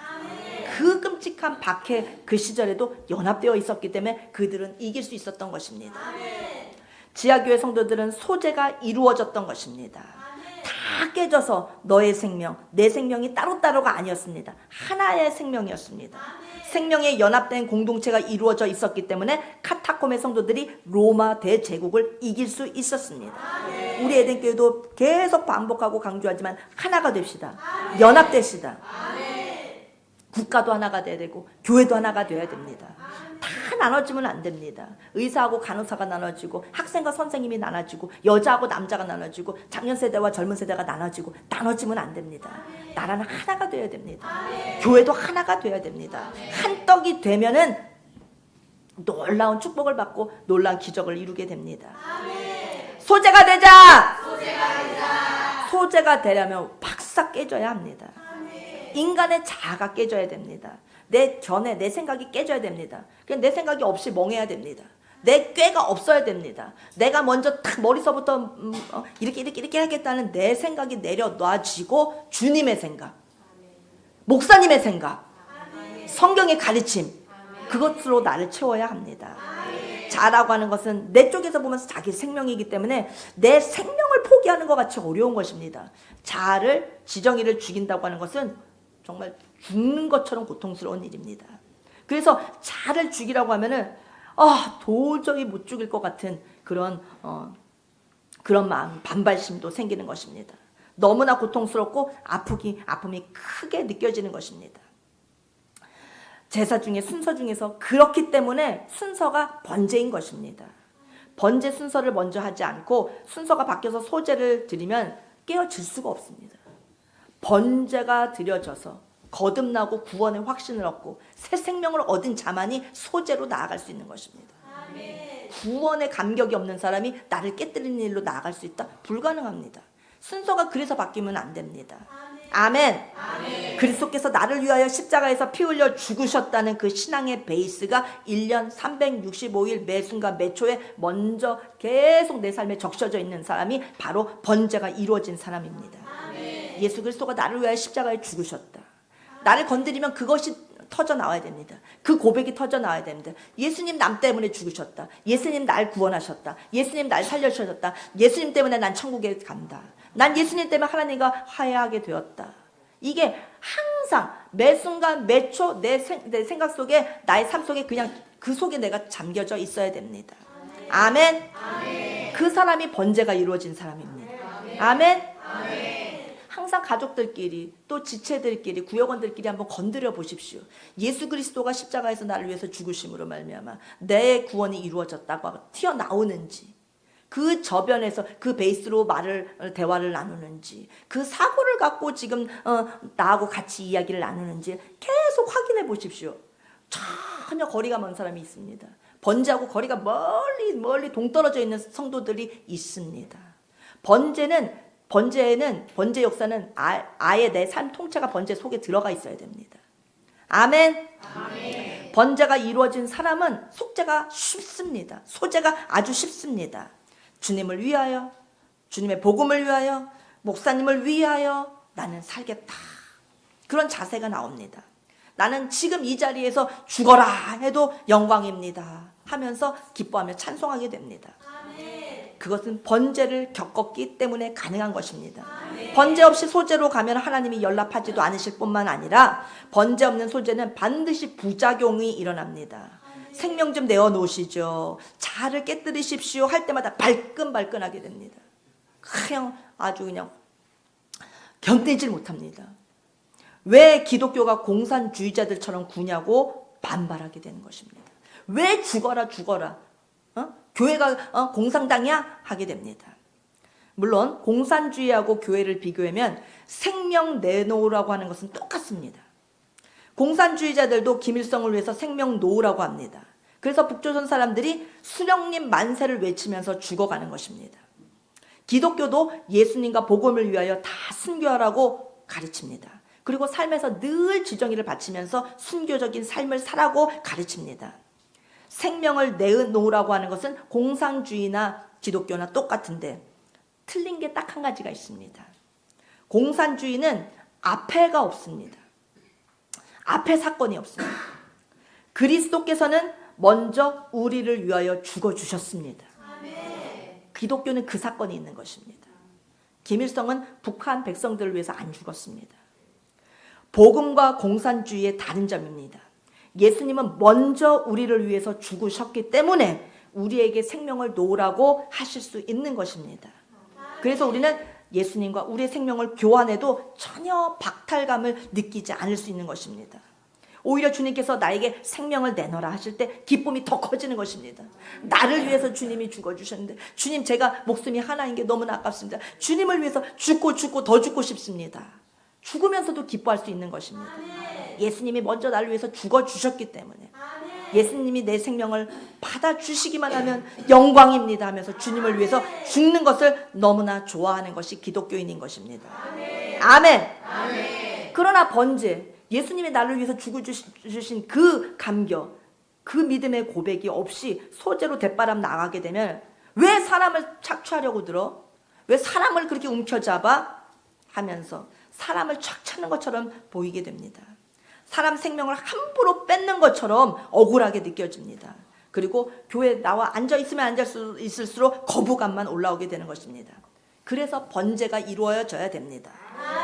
S1: 그 끔찍한 박해 그 시절에도 연합되어 있었기 때문에 그들은 이길 수 있었던 것입니다. 지하교회 성도들은 소재가 이루어졌던 것입니다. 다 깨져서 너의 생명, 내 생명이 따로따로가 아니었습니다. 하나의 생명이었습니다. 생명에 연합된 공동체가 이루어져 있었기 때문에 카타콤의 성도들이 로마 대제국을 이길 수 있었습니다. 우리 에덴교회도 계속 반복하고 강조하지만 하나가 됩시다. 연합됩시다. 국가도 하나가 돼야 되고 교회도 하나가 돼야 됩니다. 다 나눠지면 안 됩니다. 의사하고 간호사가 나눠지고 학생과 선생님이 나눠지고 여자하고 남자가 나눠지고 장년 세대와 젊은 세대가 나눠지면 안 됩니다. 나라는 하나가 돼야 됩니다. 교회도 하나가 돼야 됩니다. 한 떡이 되면은 놀라운 축복을 받고 놀라운 기적을 이루게 됩니다. 소재가 되자! 소재가 되려면 박사 깨져야 합니다. 인간의 자아가 깨져야 됩니다. 내 견해, 내 생각이 깨져야 됩니다. 그냥 내 생각이 없이 멍해야 됩니다. 내 꾀가 없어야 됩니다. 내가 먼저 탁 머리서부터 이렇게 하겠다는 내 생각이 내려놔지고 주님의 생각, 목사님의 생각, 성경의 가르침, 그것으로 나를 채워야 합니다. 자라고 하는 것은 내 쪽에서 보면서 자기 생명이기 때문에 내 생명을 포기하는 것 같이 어려운 것입니다. 자아를, 지정의를 죽인다고 하는 것은 정말 죽는 것처럼 고통스러운 일입니다. 그래서 자아를 죽이라고 하면은 도저히 못 죽일 것 같은 그런 마음, 반발심도 생기는 것입니다. 너무나 고통스럽고 아픔이 크게 느껴지는 것입니다. 제사 중에 순서 중에서 그렇기 때문에 순서가 번제인 것입니다. 번제 순서를 먼저 하지 않고 순서가 바뀌어서 소제를 드리면 깨어질 수가 없습니다. 번제가 드려져서 거듭나고 구원의 확신을 얻고 새 생명을 얻은 자만이 소제로 나아갈 수 있는 것입니다. 구원의 감격이 없는 사람이 나를 깨뜨리는 일로 나아갈 수 있다? 불가능합니다. 순서가 그래서 바뀌면 안 됩니다. 아멘. 그리스도께서 나를 위하여 십자가에서 피 흘려 죽으셨다는 그 신앙의 베이스가 1년 365일 매 순간 매 초에 먼저 계속 내 삶에 적셔져 있는 사람이 바로 번제가 이루어진 사람입니다. 예수 그리스도가 나를 위하여 십자가에 죽으셨다. 나를 건드리면 그것이 터져 나와야 됩니다. 그 고백이 터져 나와야 됩니다. 예수님 남 때문에 죽으셨다. 예수님 날 구원하셨다. 예수님 날 살려주셨다. 예수님 때문에 난 천국에 간다. 난 예수님 때문에 하나님과 화해하게 되었다. 이게 항상 매 순간 매 초 내 생각 속에 나의 삶 속에 그냥 그 속에 내가 잠겨져 있어야 됩니다. 아멘. 그 사람이 번제가 이루어진 사람입니다. 아멘. 항상 가족들끼리 또 지체들끼리 구역원들끼리 한번 건드려 보십시오. 예수 그리스도가 십자가에서 나를 위해서 죽으심으로 말미암아 내 구원이 이루어졌다고 튀어나오는지, 그 저변에서 그 베이스로 대화를 나누는지, 그 사고를 갖고 지금 나하고 같이 이야기를 나누는지 계속 확인해 보십시오. 전혀 거리가 먼 사람이 있습니다. 번제하고 거리가 멀리 동떨어져 있는 성도들이 있습니다. 번제 역사는 아예 내 삶 통째가 번제 속에 들어가 있어야 됩니다. 아멘. 번제가 이루어진 사람은 속죄가 쉽습니다. 소제가 아주 쉽습니다. 주님을 위하여, 주님의 복음을 위하여, 목사님을 위하여 나는 살겠다. 그런 자세가 나옵니다. 나는 지금 이 자리에서 죽어라 해도 영광입니다 하면서 기뻐하며 찬송하게 됩니다. 그것은 번제를 겪었기 때문에 가능한 것입니다. 번제 없이 소제로 가면 하나님이 연락하지도 않으실 뿐만 아니라 번제 없는 소제는 반드시 부작용이 일어납니다. 생명 좀 내어놓으시죠. 자아를 깨뜨리십시오 할 때마다 발끈발끈하게 됩니다. 아주 그냥 견디질 못합니다. 왜 기독교가 공산주의자들처럼 구냐고 반발하게 되는 것입니다. 왜 죽어라 교회가 공산당이야? 하게 됩니다. 물론 공산주의하고 교회를 비교하면 생명 내놓으라고 하는 것은 똑같습니다. 공산주의자들도 김일성을 위해서 생명 놓으라고 합니다. 그래서 북조선 사람들이 수령님 만세를 외치면서 죽어가는 것입니다. 기독교도 예수님과 복음을 위하여 다 순교하라고 가르칩니다. 그리고 삶에서 늘 지정의를 바치면서 순교적인 삶을 살라고 가르칩니다. 생명을 내놓으라고 하는 것은 공산주의나 기독교나 똑같은데 틀린 게 딱 한 가지가 있습니다. 공산주의는 앞에가 없습니다. 앞에 사건이 없습니다. 그리스도께서는 먼저 우리를 위하여 죽어주셨습니다. 기독교는 그 사건이 있는 것입니다. 김일성은 북한 백성들을 위해서 안 죽었습니다. 복음과 공산주의의 다른 점입니다. 예수님은 먼저 우리를 위해서 죽으셨기 때문에 우리에게 생명을 놓으라고 하실 수 있는 것입니다. 그래서 우리는 예수님과 우리의 생명을 교환해도 전혀 박탈감을 느끼지 않을 수 있는 것입니다. 오히려 주님께서 나에게 생명을 내놓으라 하실 때 기쁨이 더 커지는 것입니다. 나를 위해서 주님이 죽어주셨는데, 주님 제가 목숨이 하나인 게 너무나 아깝습니다. 주님을 위해서 죽고 더 죽고 싶습니다. 죽으면서도 기뻐할 수 있는 것입니다. 예수님이 먼저 나를 위해서 죽어주셨기 때문에, 예수님이 내 생명을 받아주시기만 하면 영광입니다 하면서 주님을 위해서 죽는 것을 너무나 좋아하는 것이 기독교인인 것입니다. 아멘. 그러나 번제, 예수님이 나를 위해서 죽어주신 그 감격, 그 믿음의 고백이 없이 소재로 대바람 나가게 되면 왜 사람을 착취하려고 들어? 왜 사람을 그렇게 움켜잡아? 하면서 사람을 착 찾는 것처럼 보이게 됩니다. 사람 생명을 함부로 뺏는 것처럼 억울하게 느껴집니다. 그리고 교회에 나와 앉아있으면 앉아있을수록 거부감만 올라오게 되는 것입니다. 그래서 번제가 이루어져야 됩니다.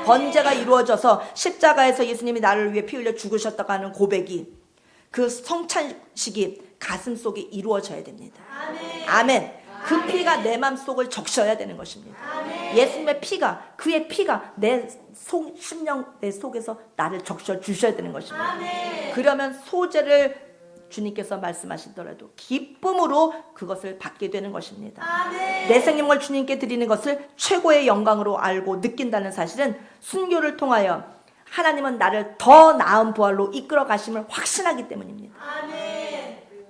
S1: 번제가 이루어져서 십자가에서 예수님이 나를 위해 피 흘려 죽으셨다고 하는 고백이, 그 성찬식이 가슴 속에 이루어져야 됩니다. 아멘. 그 피가 내 마음속을 적셔야 되는 것입니다. 예수님의 피가, 그의 피가 내 심령, 내 속에서 나를 적셔 주셔야 되는 것입니다. 그러면 소재를 주님께서 말씀하시더라도 기쁨으로 그것을 받게 되는 것입니다. 내 생명을 주님께 드리는 것을 최고의 영광으로 알고 느낀다는 사실은 순교를 통하여 하나님은 나를 더 나은 부활로 이끌어 가심을 확신하기 때문입니다.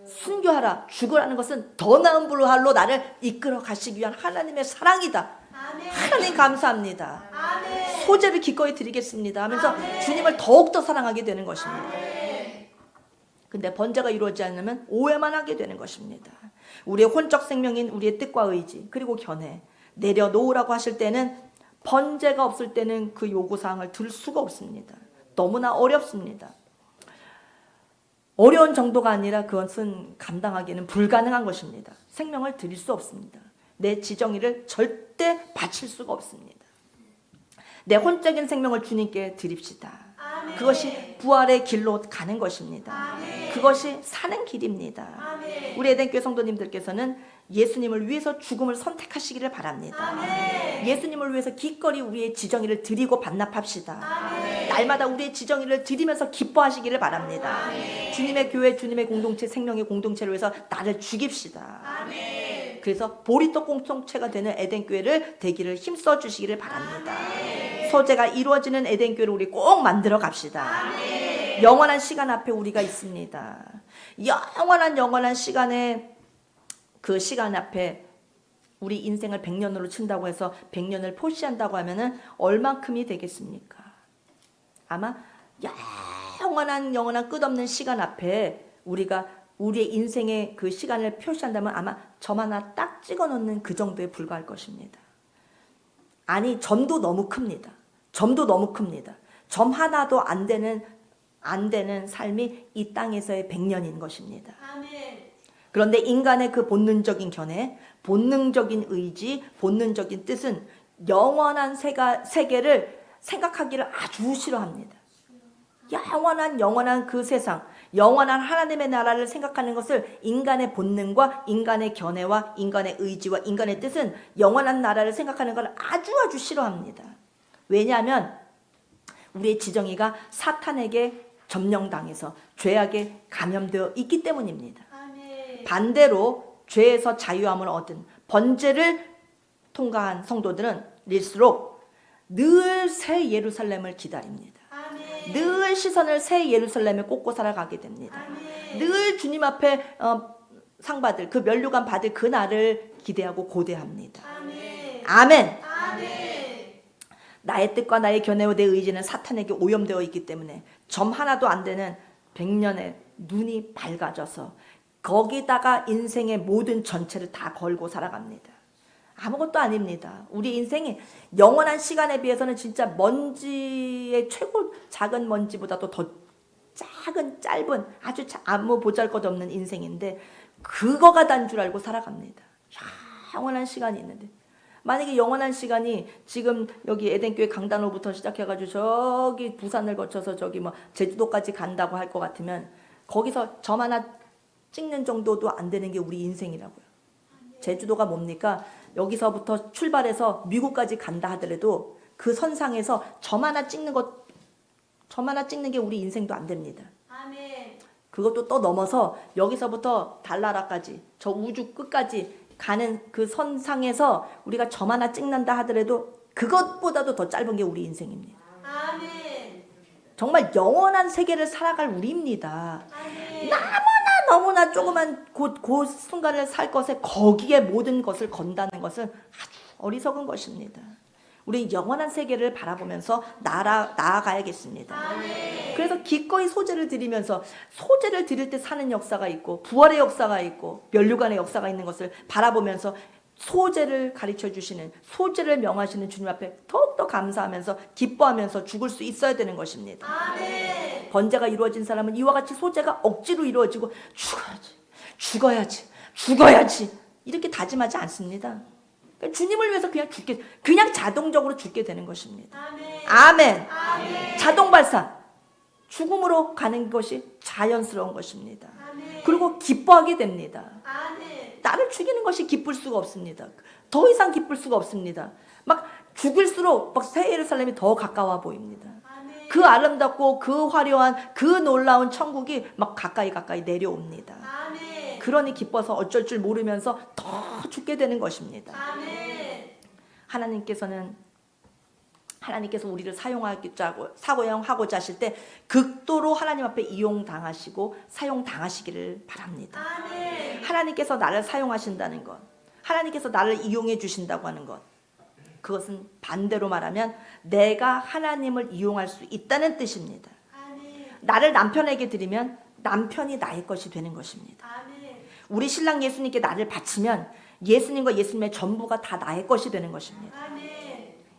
S1: 순교하라, 죽으라는 것은 더 나은 부활로 나를 이끌어 가시기 위한 하나님의 사랑이다. 하나님 감사합니다. 소재를 기꺼이 드리겠습니다 하면서 주님을 더욱더 사랑하게 되는 것입니다. 근데 번제가 이루어지지 않으면 오해만 하게 되는 것입니다. 우리의 혼적 생명인 우리의 뜻과 의지, 그리고 견해 내려놓으라고 하실 때는, 번제가 없을 때는 그 요구사항을 들 수가 없습니다. 너무나 어렵습니다. 어려운 정도가 아니라 그것은 감당하기는 불가능한 것입니다. 생명을 드릴 수 없습니다. 내 지정의를 절대 바칠 수가 없습니다. 내 혼적인 생명을 주님께 드립시다. 그것이 부활의 길로 가는 것입니다. 그것이 사는 길입니다. 우리 에덴교회 성도님들께서는 예수님을 위해서 죽음을 선택하시기를 바랍니다. 예수님을 위해서 기꺼이 우리의 지정의를 드리고 반납합시다. 날마다 우리의 지정의를 드리면서 기뻐하시기를 바랍니다. 주님의 교회, 주님의 공동체, 생명의 공동체를 위해서 나를 죽입시다. 그래서 보리떡 공동체가 되는 에덴교회를 되기를 힘써 주시기를 바랍니다. 소재가 이루어지는 에덴교회를 우리 꼭 만들어 갑시다. 영원한 시간 앞에 우리가 있습니다. 영원한 시간에, 그 시간 앞에 우리 인생을 100년으로 친다고 해서 100년을 포시한다고 하면은 얼만큼이 되겠습니까? 아마 영원한 끝없는 시간 앞에 우리가 우리의 인생의 그 시간을 표시한다면 아마 점 하나 딱 찍어 놓는 그 정도에 불과할 것입니다. 아니, 점도 너무 큽니다. 점도 너무 큽니다. 점 하나도 안 되는 삶이 이 땅에서의 100년인 것입니다. 그런데 인간의 그 본능적인 견해, 본능적인 의지, 본능적인 뜻은 영원한 세계를 생각하기를 아주 싫어합니다. 영원한 그 세상, 영원한 하나님의 나라를 생각하는 것을 인간의 본능과 인간의 견해와 인간의 의지와 인간의 뜻은 영원한 나라를 생각하는 걸 아주 싫어합니다. 왜냐하면 우리의 지정의가 사탄에게 점령당해서 죄악에 감염되어 있기 때문입니다. 반대로 죄에서 자유함을 얻은 번제를 통과한 성도들은 일수록 늘 새 예루살렘을 기다립니다. 늘 시선을 새 예루살렘에 꽂고 살아가게 됩니다. 늘 주님 앞에 상 받을, 그 면류관 받을 그 날을 기대하고 고대합니다. 아멘. 나의 뜻과 나의 견해와 내 의지는 사탄에게 오염되어 있기 때문에 점 하나도 안 되는 100년의 눈이 밝아져서 거기다가 인생의 모든 전체를 다 걸고 살아갑니다. 아무것도 아닙니다. 우리 인생이 영원한 시간에 비해서는 진짜 먼지의 최고 작은 먼지보다도 더 작은 짧은 아주 아무 보잘것없는 인생인데 그거가 단 줄 알고 살아갑니다. 영원한 시간이 있는데 만약에 영원한 시간이 지금 여기 에덴교회 강단로부터 시작해가지고 저기 부산을 거쳐서 저기 뭐 제주도까지 간다고 할 것 같으면 거기서 점 하나 찍는 정도도 안 되는 게 우리 인생이라고요. 제주도가 뭡니까? 여기서부터 출발해서 미국까지 간다 하더라도 그 선상에서 점 하나 찍는 게 우리 인생도 안 됩니다.
S2: 아멘.
S1: 그것도 또 넘어서 여기서부터 달나라까지 저 우주 끝까지 가는 그 선상에서 우리가 점 하나 찍는다 하더라도 그것보다도 더 짧은 게 우리 인생입니다.
S2: 아멘.
S1: 정말 영원한 세계를 살아갈 우리입니다.
S2: 아멘.
S1: 너무나 조그만 그 순간을 살 것에 거기에 모든 것을 건다는 것은 아주 어리석은 것입니다. 우리 영원한 세계를 바라보면서 나아가야겠습니다.
S2: 아멘.
S1: 그래서 기꺼이 소재를 드리면서 소재를 드릴 때 사는 역사가 있고 부활의 역사가 있고 면류관의 역사가 있는 것을 바라보면서 소재를 가르쳐 주시는 소재를 명하시는 주님 앞에 더욱더 감사하면서 기뻐하면서 죽을 수 있어야 되는 것입니다.
S2: 아멘.
S1: 번제가 이루어진 사람은 이와 같이 소재가 억지로 이루어지고 죽어야지 이렇게 다짐하지 않습니다. 그러니까 주님을 위해서 그냥 자동적으로 죽게 되는 것입니다.
S2: 아멘.
S1: 아멘.
S2: 아멘.
S1: 자동 발사. 죽음으로 가는 것이 자연스러운 것입니다.
S2: 아멘.
S1: 그리고 기뻐하게 됩니다.
S2: 아멘.
S1: 나를 죽이는 것이 기쁠 수가 없습니다. 더 이상 기쁠 수가 없습니다. 막 죽일수록 막 새 예루살렘이 더 가까워 보입니다.
S2: 아멘.
S1: 그 아름답고 그 화려한 그 놀라운 천국이 막 가까이 내려옵니다.
S2: 아멘.
S1: 그러니 기뻐서 어쩔 줄 모르면서 더 죽게 되는 것입니다.
S2: 아멘.
S1: 하나님께서 우리를 사용하고자 하실 때 극도로 하나님 앞에 이용당하시고 사용당하시기를 바랍니다.
S2: 아멘.
S1: 하나님께서 나를 사용하신다는 것, 하나님께서 나를 이용해 주신다고 하는 것, 그것은 반대로 말하면 내가 하나님을 이용할 수 있다는 뜻입니다.
S2: 아멘.
S1: 나를 남편에게 드리면 남편이 나의 것이 되는 것입니다.
S2: 아멘.
S1: 우리 신랑 예수님께 나를 바치면 예수님과 예수님의 전부가 다 나의 것이 되는 것입니다.
S2: 아멘.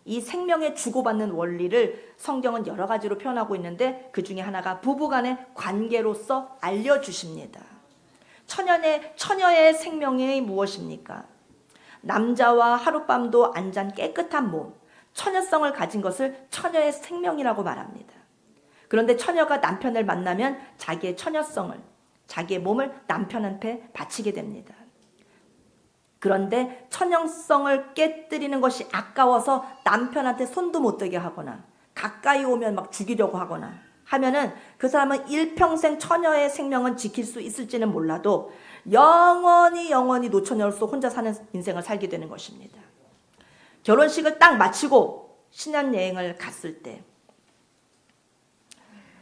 S1: 이 생명의 주고받는 원리를 성경은 여러 가지로 표현하고 있는데 그 중에 하나가 부부간의 관계로서 알려주십니다. 처녀의 생명이 무엇입니까? 남자와 하룻밤도 안 잔 깨끗한 몸, 처녀성을 가진 것을 처녀의 생명이라고 말합니다. 그런데 처녀가 남편을 만나면 자기의 처녀성을, 자기의 몸을 남편한테 바치게 됩니다. 그런데 처녀성을 깨뜨리는 것이 아까워서 남편한테 손도 못 대게 하거나 가까이 오면 막 죽이려고 하거나 하면은 그 사람은 일평생 처녀의 생명은 지킬 수 있을지는 몰라도 영원히 노처녀로서 혼자 사는 인생을 살게 되는 것입니다. 결혼식을 딱 마치고 신혼여행을 갔을 때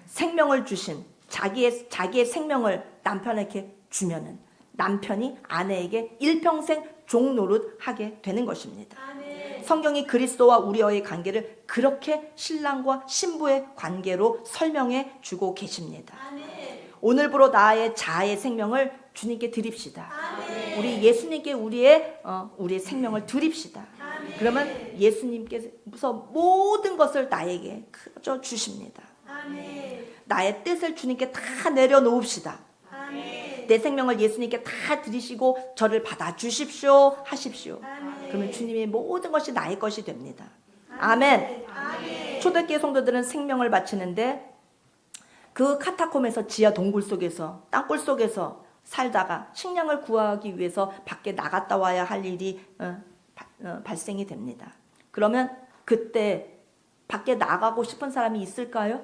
S1: 생명을 주신 자기의 생명을 남편에게 주면은 남편이 아내에게 일평생 종노릇 하게 되는 것입니다.
S2: 아멘.
S1: 성경이 그리스도와 우리와의 관계를 그렇게 신랑과 신부의 관계로 설명해 주고 계십니다.
S2: 아멘.
S1: 오늘부로 나의 자아의 생명을 주님께 드립시다.
S2: 아멘.
S1: 우리 예수님께 우리의 생명을 드립시다.
S2: 아멘.
S1: 그러면 예수님께서 모든 것을 나에게 그저 주십니다.
S2: 아멘.
S1: 나의 뜻을 주님께 다 내려놓읍시다.
S2: 아멘.
S1: 내 생명을 예수님께 다 드리시고 저를 받아주십시오 하십시오.
S2: 아멘.
S1: 그러면 주님의 모든 것이 나의 것이 됩니다. 아멘.
S2: 아멘.
S1: 초대교회 성도들은 생명을 바치는데 그 카타콤에서 지하 동굴 속에서 땅굴 속에서 살다가 식량을 구하기 위해서 밖에 나갔다 와야 할 일이 발생이 됩니다. 그러면 그때 밖에 나가고 싶은 사람이 있을까요?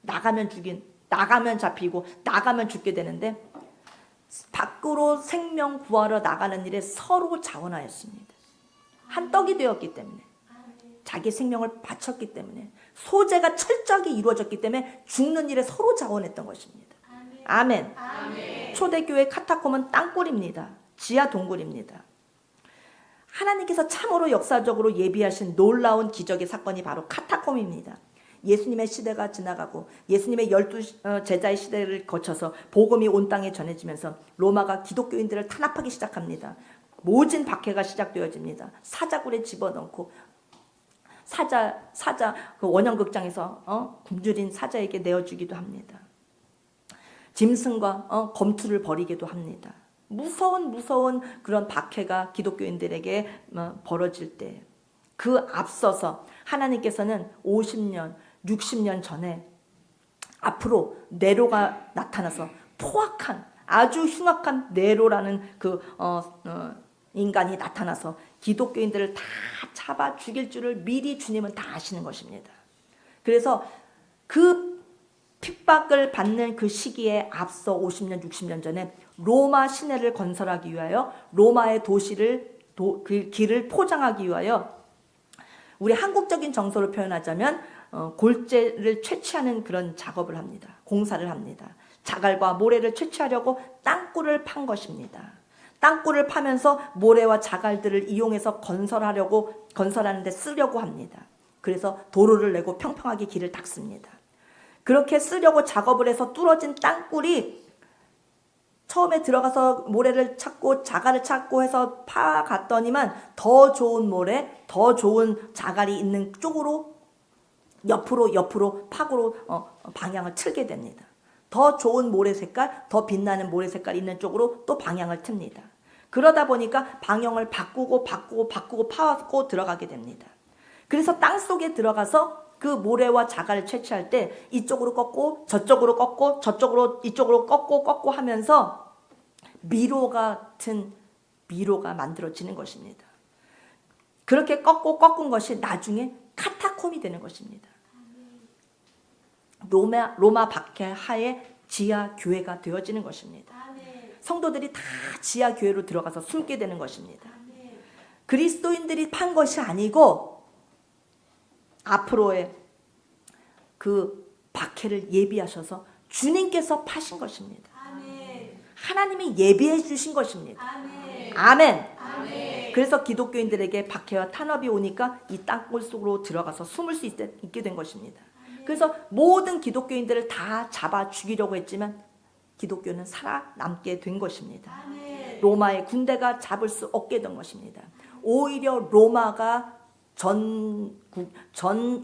S1: 나가면 잡히고 나가면 죽게 되는데 밖으로 생명 구하러 나가는 일에 서로 자원하였습니다. 한 떡이 되었기 때문에 자기 생명을 바쳤기 때문에 소재가 철저하게 이루어졌기 때문에 죽는 일에 서로 자원했던 것입니다. 아멘.
S2: 아멘.
S1: 초대교회 카타콤은 땅굴입니다. 지하 동굴입니다. 하나님께서 참으로 역사적으로 예비하신 놀라운 기적의 사건이 바로 카타콤입니다. 예수님의 시대가 지나가고 예수님의 12 제자의 시대를 거쳐서 복음이 온 땅에 전해지면서 로마가 기독교인들을 탄압하기 시작합니다. 모진 박해가 시작되어집니다. 사자굴에 집어넣고 사자 그 원형극장에서 굶주린 사자에게 내어주기도 합니다. 짐승과 검투를 벌이기도 합니다. 무서운 그런 박해가 기독교인들에게 벌어질 때 그 앞서서 하나님께서는 50년, 60년 전에 앞으로 네로가 나타나서 포악한 아주 흉악한 네로라는 그 인간이 나타나서 기독교인들을 다 잡아 죽일 줄을 미리 주님은 다 아시는 것입니다. 그래서 그 핍박을 받는 그 시기에 앞서 50년, 60년 전에 로마 시내를 건설하기 위하여 로마의 그 길을 포장하기 위하여 우리 한국적인 정서로 표현하자면 골재를 채취하는 그런 작업을 합니다. 공사를 합니다. 자갈과 모래를 채취하려고 땅굴을 판 것입니다. 땅굴을 파면서 모래와 자갈들을 이용해서 건설하는 데 쓰려고 합니다. 그래서 도로를 내고 평평하게 길을 닦습니다. 그렇게 쓰려고 작업을 해서 뚫어진 땅굴이 처음에 들어가서 모래를 찾고 자갈을 찾고 해서 파갔더니만 더 좋은 모래, 더 좋은 자갈이 있는 쪽으로 옆으로 파고로 방향을 틀게 됩니다. 더 좋은 모래 색깔, 더 빛나는 모래 색깔이 있는 쪽으로 또 방향을 틉니다. 그러다 보니까 방향을 바꾸고 파고 들어가게 됩니다. 그래서 땅 속에 들어가서 그 모래와 자갈을 채취할 때 이쪽으로 꺾고 저쪽으로 꺾고 이쪽으로 꺾고 하면서 미로 같은 미로가 만들어지는 것입니다. 그렇게 꺾은 것이 나중에 카타콤이 되는 것입니다. 로마 박해 하에 지하 교회가 되어지는 것입니다. 성도들이 다 지하 교회로 들어가서 숨게 되는 것입니다. 그리스도인들이 판 것이 아니고 앞으로의 그 박해를 예비하셔서 주님께서 파신 것입니다. 하나님이 예비해 주신 것입니다. 아멘. 그래서 기독교인들에게 박해와 탄압이 오니까 이 땅굴 속으로 들어가서 숨을 수 있게 된 것입니다. 그래서 모든 기독교인들을 다 잡아 죽이려고 했지만 기독교는 살아남게 된 것입니다. 로마의 군대가 잡을 수 없게 된 것입니다. 오히려 로마가 전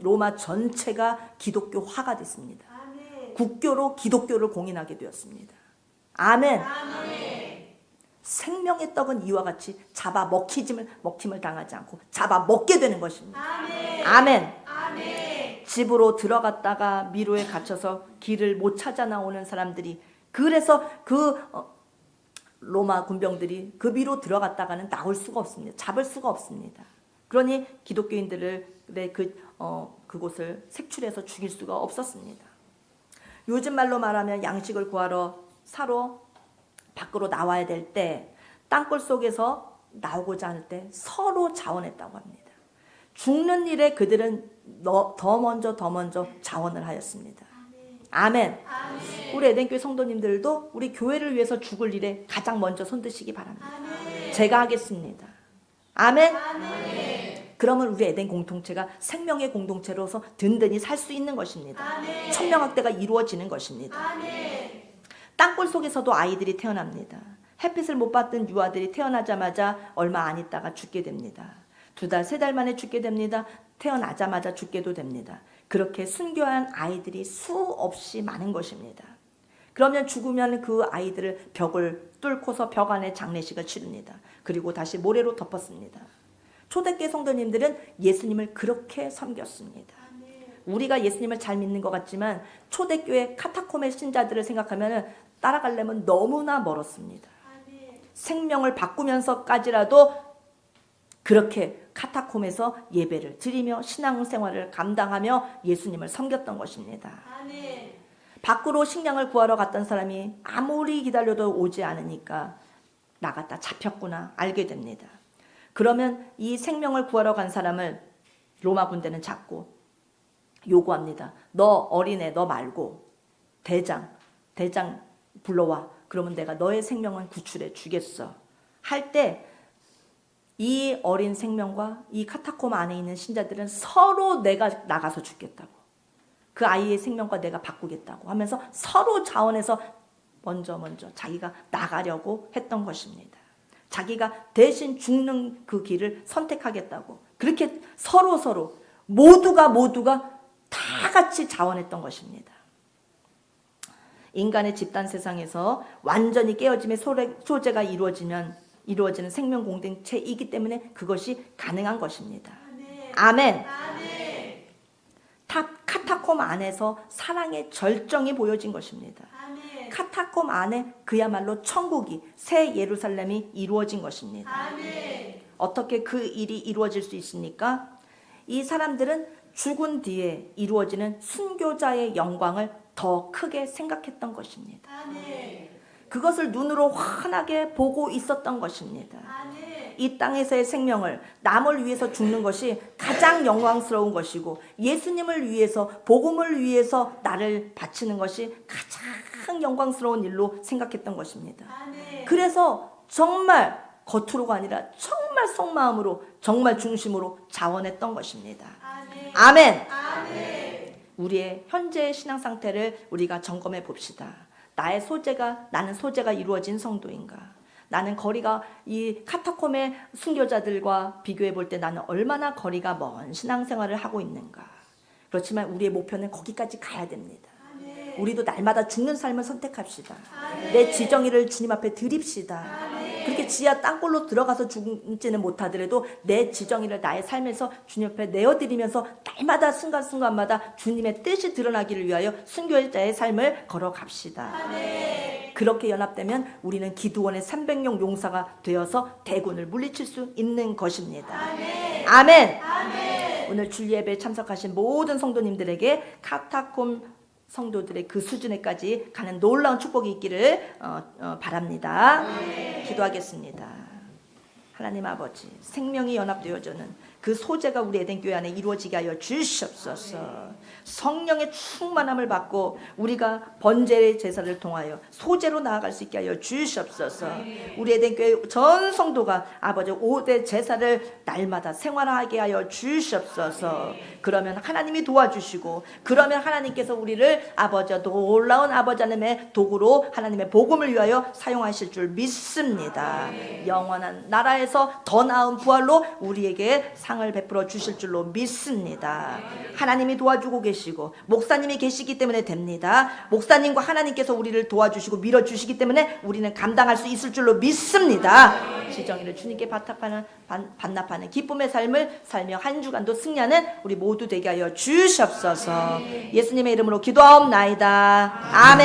S1: 로마 전체가 기독교화가 됐습니다. 국교로 기독교를 공인하게 되었습니다. 아멘. 생명의 떡은 이와 같이 잡아 먹힘을 당하지 않고 잡아 먹게 되는 것입니다. 아멘. 집으로 들어갔다가 미로에 갇혀서 길을 못 찾아 나오는 사람들이, 그래서 그 로마 군병들이 그 미로 들어갔다가는 나올 수가 없습니다. 잡을 수가 없습니다. 그러니 기독교인들의 그곳을 색출해서 죽일 수가 없었습니다. 요즘 말로 말하면 양식을 구하러 사러 밖으로 나와야 될 때 땅굴 속에서 나오고자 할 때 서로 자원했다고 합니다. 죽는 일에 그들은 더 먼저 자원을 하였습니다. 아멘. 우리 에덴교회 성도님들도 우리 교회를 위해서 죽을 일에 가장 먼저 손드시기 바랍니다. 제가 하겠습니다. 아멘. 그러면 우리 에덴 공동체가 생명의 공동체로서 든든히 살 수 있는 것입니다. 천명학대가 이루어지는 것입니다. 땅굴 속에서도 아이들이 태어납니다. 햇빛을 못 받던 유아들이 태어나자마자 얼마 안 있다가 죽게 됩니다. 2달, 3달 만에 죽게 됩니다. 태어나자마자 죽게도 됩니다. 그렇게 순교한 아이들이 수없이 많은 것입니다. 그러면 죽으면 그 아이들을 벽을 뚫고서 벽 안에 장례식을 치릅니다. 그리고 다시 모래로 덮었습니다. 초대교회 성도님들은 예수님을 그렇게 섬겼습니다. 우리가 예수님을 잘 믿는 것 같지만 초대교회 카타콤의 신자들을 생각하면 따라가려면 너무나 멀었습니다. 생명을 바꾸면서까지라도 그렇게 카타콤에서 예배를 드리며 신앙생활을 감당하며 예수님을 섬겼던 것입니다. 밖으로 식량을 구하러 갔던 사람이 아무리 기다려도 오지 않으니까 나갔다 잡혔구나 알게 됩니다. 그러면 이 생명을 구하러 간 사람을 로마 군대는 잡고 요구합니다. 너 어린애 너 말고 대장 불러와. 그러면 내가 너의 생명은 구출해 주겠어. 할 때 이 어린 생명과 이 카타콤 안에 있는 신자들은 서로 내가 나가서 죽겠다고, 그 아이의 생명과 내가 바꾸겠다고 하면서 서로 자원해서 먼저 자기가 나가려고 했던 것입니다. 자기가 대신 죽는 그 길을 선택하겠다고. 그렇게 서로 모두가 다 같이 자원했던 것입니다. 인간의 집단 세상에서 완전히 깨어짐의 소재가 이루어지는 생명 공동체이기 때문에 그것이 가능한 것입니다. 아멘. 카타콤 안에서 사랑의 절정이 보여진 것입니다. 카타콤 안에 그야말로 천국이, 새 예루살렘이 이루어진 것입니다. 어떻게 그 일이 이루어질 수 있습니까? 이 사람들은 죽은 뒤에 이루어지는 순교자의 영광을 더 크게 생각했던 것입니다. 그것을 눈으로 환하게 보고 있었던 것입니다. 이 땅에서의 생명을 남을 위해서 죽는 것이 가장 영광스러운 것이고, 예수님을 위해서, 복음을 위해서 나를 바치는 것이 가장 영광스러운 일로 생각했던 것입니다. 그래서 정말 겉으로가 아니라 정말 속마음으로, 정말 중심으로 자원했던 것입니다. 아멘. 우리의 현재의 신앙 상태를 우리가 점검해 봅시다. 나는 소재가 이루어진 성도인가? 나는 거리가 이 카타콤의 순교자들과 비교해 볼 때 나는 얼마나 거리가 먼 신앙생활을 하고 있는가? 그렇지만 우리의 목표는 거기까지 가야 됩니다. 우리도 날마다 죽는 삶을 선택합시다. 내 지정의를 주님 앞에 드립시다. 그렇게 지하 땅굴로 들어가서 죽지는 못하더라도 내 지정의를 나의 삶에서 주님 앞에 내어드리면서 날마다 순간순간마다 주님의 뜻이 드러나기를 위하여 순교자의 삶을 걸어갑시다. 그렇게 연합되면 우리는 기드온의 300명 용사가 되어서 대군을 물리칠 수 있는 것입니다. 아멘. 오늘 주일 예배에 참석하신 모든 성도님들에게 카타콤 성도들의 그 수준에까지 가는 놀라운 축복이 있기를 바랍니다. 기도하겠습니다. 하나님 아버지, 생명이 연합되어져는 그 소재가 우리 에덴교회 안에 이루어지게 하여 주시옵소서. 성령의 충만함을 받고 우리가 번제의 제사를 통하여 소재로 나아갈 수 있게 하여 주시옵소서. 우리 에덴교회 전 성도가 아버지 5대 제사를 날마다 생활하게 하여 주시옵소서. 그러면 하나님이 도와주시고, 그러면 하나님께서 우리를 아버지 놀라운 아버지 하나님의 도구로 하나님의 복음을 위하여 사용하실 줄 믿습니다. 영원한 나라에서 더 나은 부활로 우리에게 상을 베풀어 주실 줄로 믿습니다. 하나님이 도와주고 계시고 목사님이 계시기 때문에 됩니다. 목사님과 하나님께서 우리를 도와주시고 밀어주시기 때문에 우리는 감당할 수 있을 줄로 믿습니다. 지정의를 주님께 반납하는 기쁨의 삶을 살며 한 주간도 승리하는 우리 모두 되게 하여 주시옵소서. 예수님의 이름으로 기도하옵나이다. 아멘.